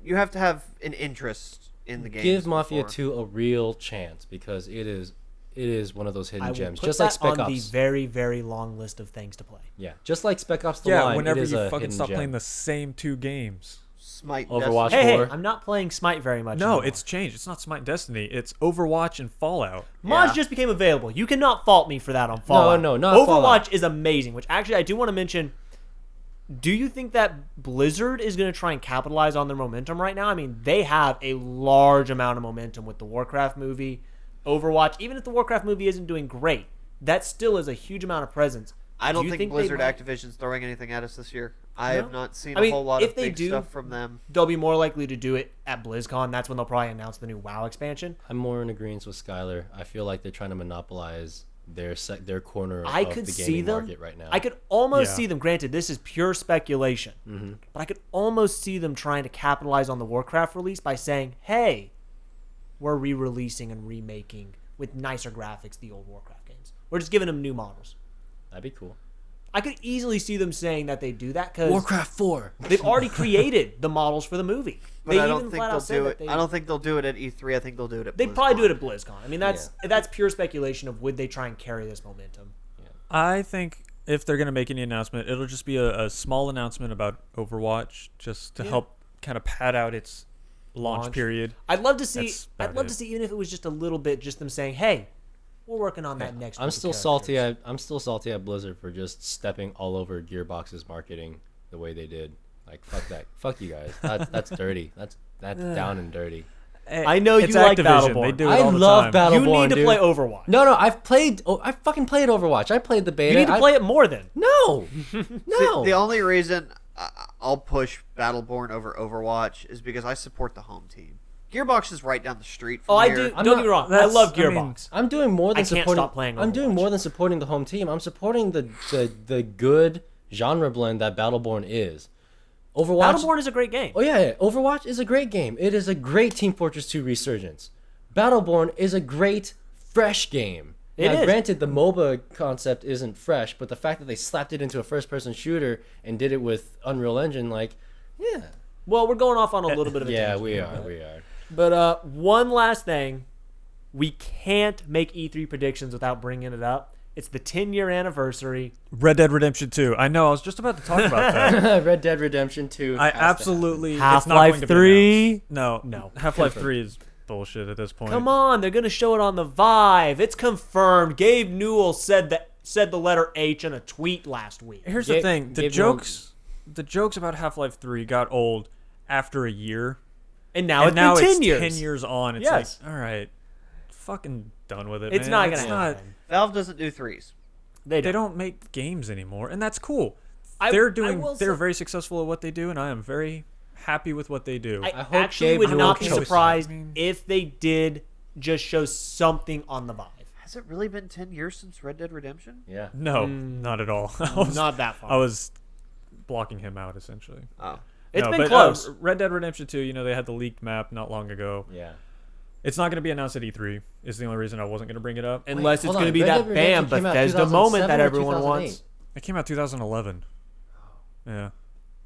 You have to have an interest in the game. Give Mafia 2 a real chance because it is one of those hidden I will gems, put just that like Spec on Ops. the very, very long list of things to play. Yeah, just like Spec Ops: The Yeah, Line. whenever it is you a fucking hidden stop gem. playing the same 2 games. Smite. Overwatch. Destiny. Hey, Four. I'm not playing Smite very much No, anymore. it's changed. It's not Smite Destiny. It's Overwatch and Fallout. Mods Yeah. just became available. You cannot fault me for that on Fallout. no, not Overwatch Fallout. is amazing, which actually I do want to mention. Do you think that Blizzard is going to try and capitalize on their momentum right now? I mean, they have a large amount of momentum with the Warcraft movie, Overwatch. Even if the Warcraft movie isn't doing great, that still is a huge amount of presence. I don't Do you think they Blizzard might- Activision's throwing anything at us this year. I No? have not seen I mean, a whole lot if of they big do- stuff from them. They'll be more likely to do it at BlizzCon. That's when they'll probably announce the new WoW expansion. I'm more in agreement with Skyler. I feel like they're trying to monopolize their corner I of could the see gaming them. market right now. I could almost Yeah. see them. Granted, this is pure speculation, but I could almost see them trying to capitalize on the Warcraft release by saying, "Hey, we're re-releasing and remaking with nicer graphics the old Warcraft games. We're just giving them new models." That'd be cool. I could easily see them saying that they do that because Warcraft 4. they've already created the models for the movie. But They I even don't think flat they'll out said do that it. they- I don't think they'll do it at E3. I think they'll do it at. They'd probably do it BlizzCon. at BlizzCon. I mean, that's pure speculation of would they try and carry this momentum. I think if they're going to make any announcement, it'll just be a small announcement about Overwatch just to help kind of pad out its launch period. I'd love to see. That's about I'd love to it. see even if it was just a little bit, just them saying, "Hey, we're working on that next." I'm group of still salty. characters." I'm still salty at Blizzard for just stepping all over Gearbox's marketing the way they did. Like fuck that. Fuck you guys. That's dirty. That's down and dirty. I know It's you like Activision. Battleborn. They do it I all the love time. Battleborn. You need to dude. play Overwatch. No, I've played. Oh, I fucking played Overwatch. I played the beta. You need to play it more then. No, no. The only reason I'll push Battleborn over Overwatch is because I support the home team. Gearbox is right down the street from Oh, I here. do. I'm Don't not- get me wrong. I that's- love I mean, Gearbox. I'm doing more than I can't supporting. stop playing I'm doing Overwatch. more than supporting the home team. I'm supporting the good genre blend that Battleborn is. Overwatch. Battleborn is a great game. Oh yeah, Overwatch is a great game. It is a great Team Fortress 2 resurgence. Battleborn is a great fresh game. It Now, is. Granted, the MOBA concept isn't fresh, but the fact that they slapped it into a first-person shooter and did it with Unreal Engine, like, yeah, Well, we're going off on a little bit of a yeah, tangent we here, are, but- we are. But one last thing, we can't make E3 predictions without bringing it up. It's the 10-year anniversary. Red Dead Redemption 2. I know. I was just about to talk about that. Red Dead Redemption 2. I has to absolutely. it's not Half-Life going to be 3? announced. No, No. Half-Life 3 is bullshit at this point. Come on, they're gonna show it on the Vive. It's confirmed. Gabe Newell said the letter H in a tweet last week. Here's the thing: the Gabe jokes about Half-Life 3 got old after a year, And now and it's been 10 it's years. 10 years on. It's Yes. like, all right, fucking done with it. It's man. not gonna happen. Valve doesn't do threes. They They don't. don't make games anymore, and that's cool. They're very successful at what they do, and I am very happy with what they do. I hope actually Gabe would Newell not be chokes. surprised I mean- if they did just show something on the Vive. Has it really been 10 years since Red Dead Redemption? Yeah. No, not at all. I was, Not that far. I was blocking him out essentially. Oh. It's No, been but, close. Red Dead Redemption 2, they had the leaked map not long ago. Yeah. It's not going to be announced at E3. Is the only reason I wasn't going to bring it up. Unless it's hold going to on. be Red that Dead Redemption bam came out Bethesda 2007 moment that or everyone 2008? wants. It came out 2011. Yeah.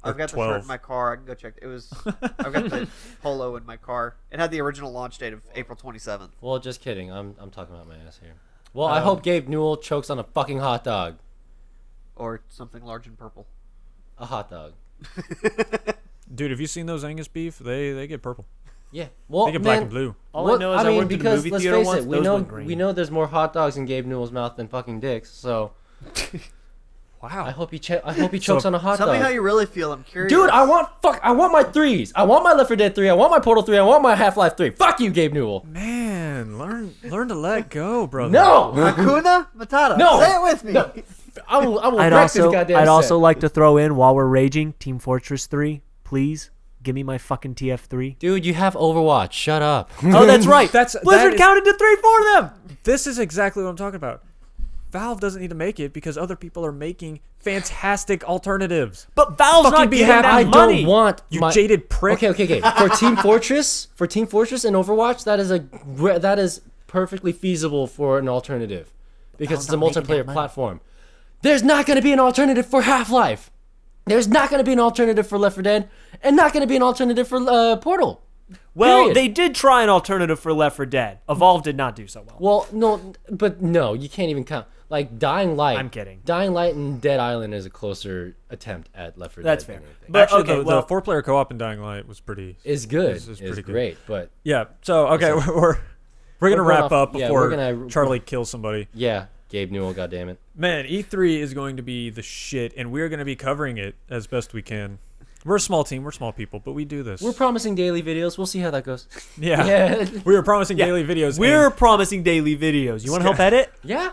I've Or got the 12. shirt in my car. I can go check. It was. I've got the polo in my car. It had the original launch date of April 27th. Well, just kidding. I'm talking about my ass here. Well, I hope Gabe Newell chokes on a fucking hot dog. Or something large and purple. A hot dog. Dude, have you seen those Angus beef? They get purple. Yeah. Well, They get man, black and blue. All I know is I worked in a because movie let's theater face once. it, Those went green. we know there's more hot dogs in Gabe Newell's mouth than fucking dicks. So Wow. I hope he chokes on a hot Tell me dog. how you really feel. I'm curious. Dude, I want my threes. I want my Left 4 Dead 3. I want my Portal 3. I want my Half-Life 3. Fuck you, Gabe Newell. Man, learn to let go, brother. No. Hakuna Matata. No. Say it with me. No. I will wreck this goddamn I'd also set. like to throw in while we're raging, Team Fortress 3, please give me my fucking TF3. Dude, you have Overwatch. Shut up. Oh, that's right. That Blizzard is- counted to 3 for them. This is exactly what I'm talking about. Valve doesn't need to make it because other people are making fantastic alternatives. But Valve's Fucking not be getting happy. that I money. don't want You my jaded prick. Okay. For Team Fortress and Overwatch, that is perfectly feasible for an alternative because it's a not making multiplayer that money. platform. There's not going to be an alternative for Half-Life. There's not going to be an alternative for Left 4 Dead, and not going to be an alternative for Portal. Well, Period. they did try an alternative for Left 4 Dead. Evolve did not do so well. Well, no, you can't even count. Like Dying Light. I'm kidding. Dying Light and Dead Island is a closer attempt at Left 4 That's Dead. fair. than anything. But Actually, okay, the well, 4-player co-op in Dying Light was pretty. It's good. It's It's pretty good. great, but Yeah. So okay, we're gonna going wrap off- up yeah, before we're gonna- Charlie kills somebody. yeah, Gabe Newell, goddammit. Man, E3 is going to be the shit, and we're going to be covering it as best we can. We're a small team, we're small people, but we do this. We're promising daily videos. We'll see how that goes. yeah. Yeah. We were promising Yeah. daily videos. we're and- promising daily videos. You want to help edit? Yeah.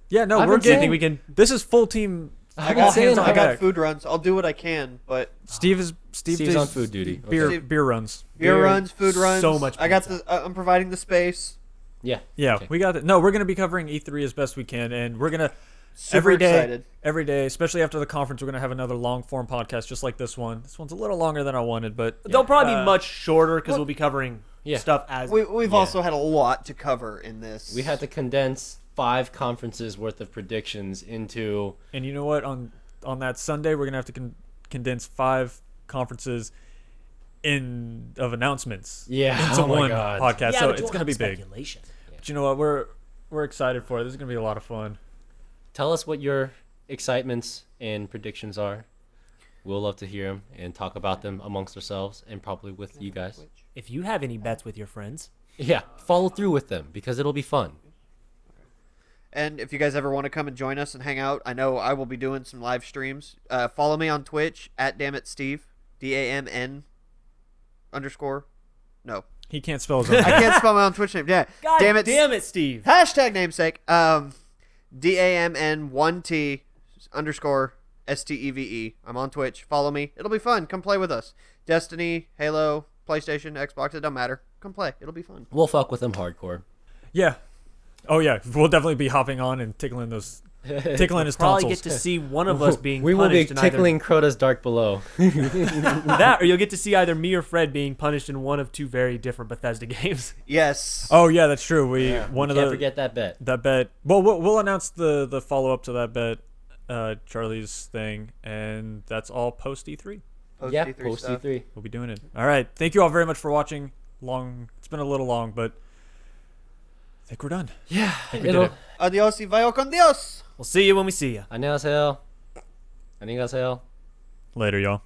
yeah, no, I've we're been saying- getting. We can. This is full team. I've all been saying hands on I got deck. food runs. I'll do what I can, but Steve's Steve's on food duty. Beer Okay. beer runs. beer Beer- runs, food runs. so much I got pizza. I'm providing the space. Yeah. Yeah, Okay. we got it. No, we're gonna be covering E3 as best we can, and we're gonna Super excited. every day, especially after the conference, we're gonna have another long form podcast just like this one. This one's a little longer than I wanted, but They'll probably be Uh, much shorter because we'll be covering Yeah. stuff as We've Yeah. also had a lot to cover in this. We had to condense 5 conferences worth of predictions into. And you know what? On that Sunday, we're gonna have to condense 5 conferences of announcements. Yeah. into Oh my one God. podcast. Yeah, So but it's you gonna won't be have big. speculation. But you know what? We're excited for it. This is gonna be a lot of fun. Tell us what your excitements and predictions are. We'll love to hear them and talk about them amongst ourselves and probably with you guys. If you have any bets with your friends, Yeah, follow through with them because it'll be fun. And if you guys ever want to come and join us and hang out, I know I will be doing some live streams. Follow me on Twitch at dammit_Steve, DAMN _ No, He can't spell his own. I can't spell my own Twitch name. Yeah, God damn it, Steve. Hashtag namesake. DAMN1T _ STEVE. I'm on Twitch. Follow me. It'll be fun. Come play with us. Destiny, Halo, PlayStation, Xbox. It don't matter. Come play. It'll be fun. We'll fuck with them hardcore. Yeah. Oh yeah, we'll definitely be hopping on and tickling his Probably tonsils. get to see one of us being We will be punished in either tickling Crota's Dark Below. that, or you'll get to see either me or Fred being punished in one of 2 very different Bethesda games. Yes. Oh yeah, that's true. One of Can't the forget that bet. that bet. Well, we'll announce the follow up to that bet, Charlie's thing, and that's all post E3. Post Yeah, E3 post stuff. E3. We'll be doing it. All right. Thank you all very much for watching. It's been a little long, but I think we're done. Yeah, We did it. Adios y vaya con Dios. We'll see you when we see you. 안녕하세요. 안녕하세요. Later, y'all.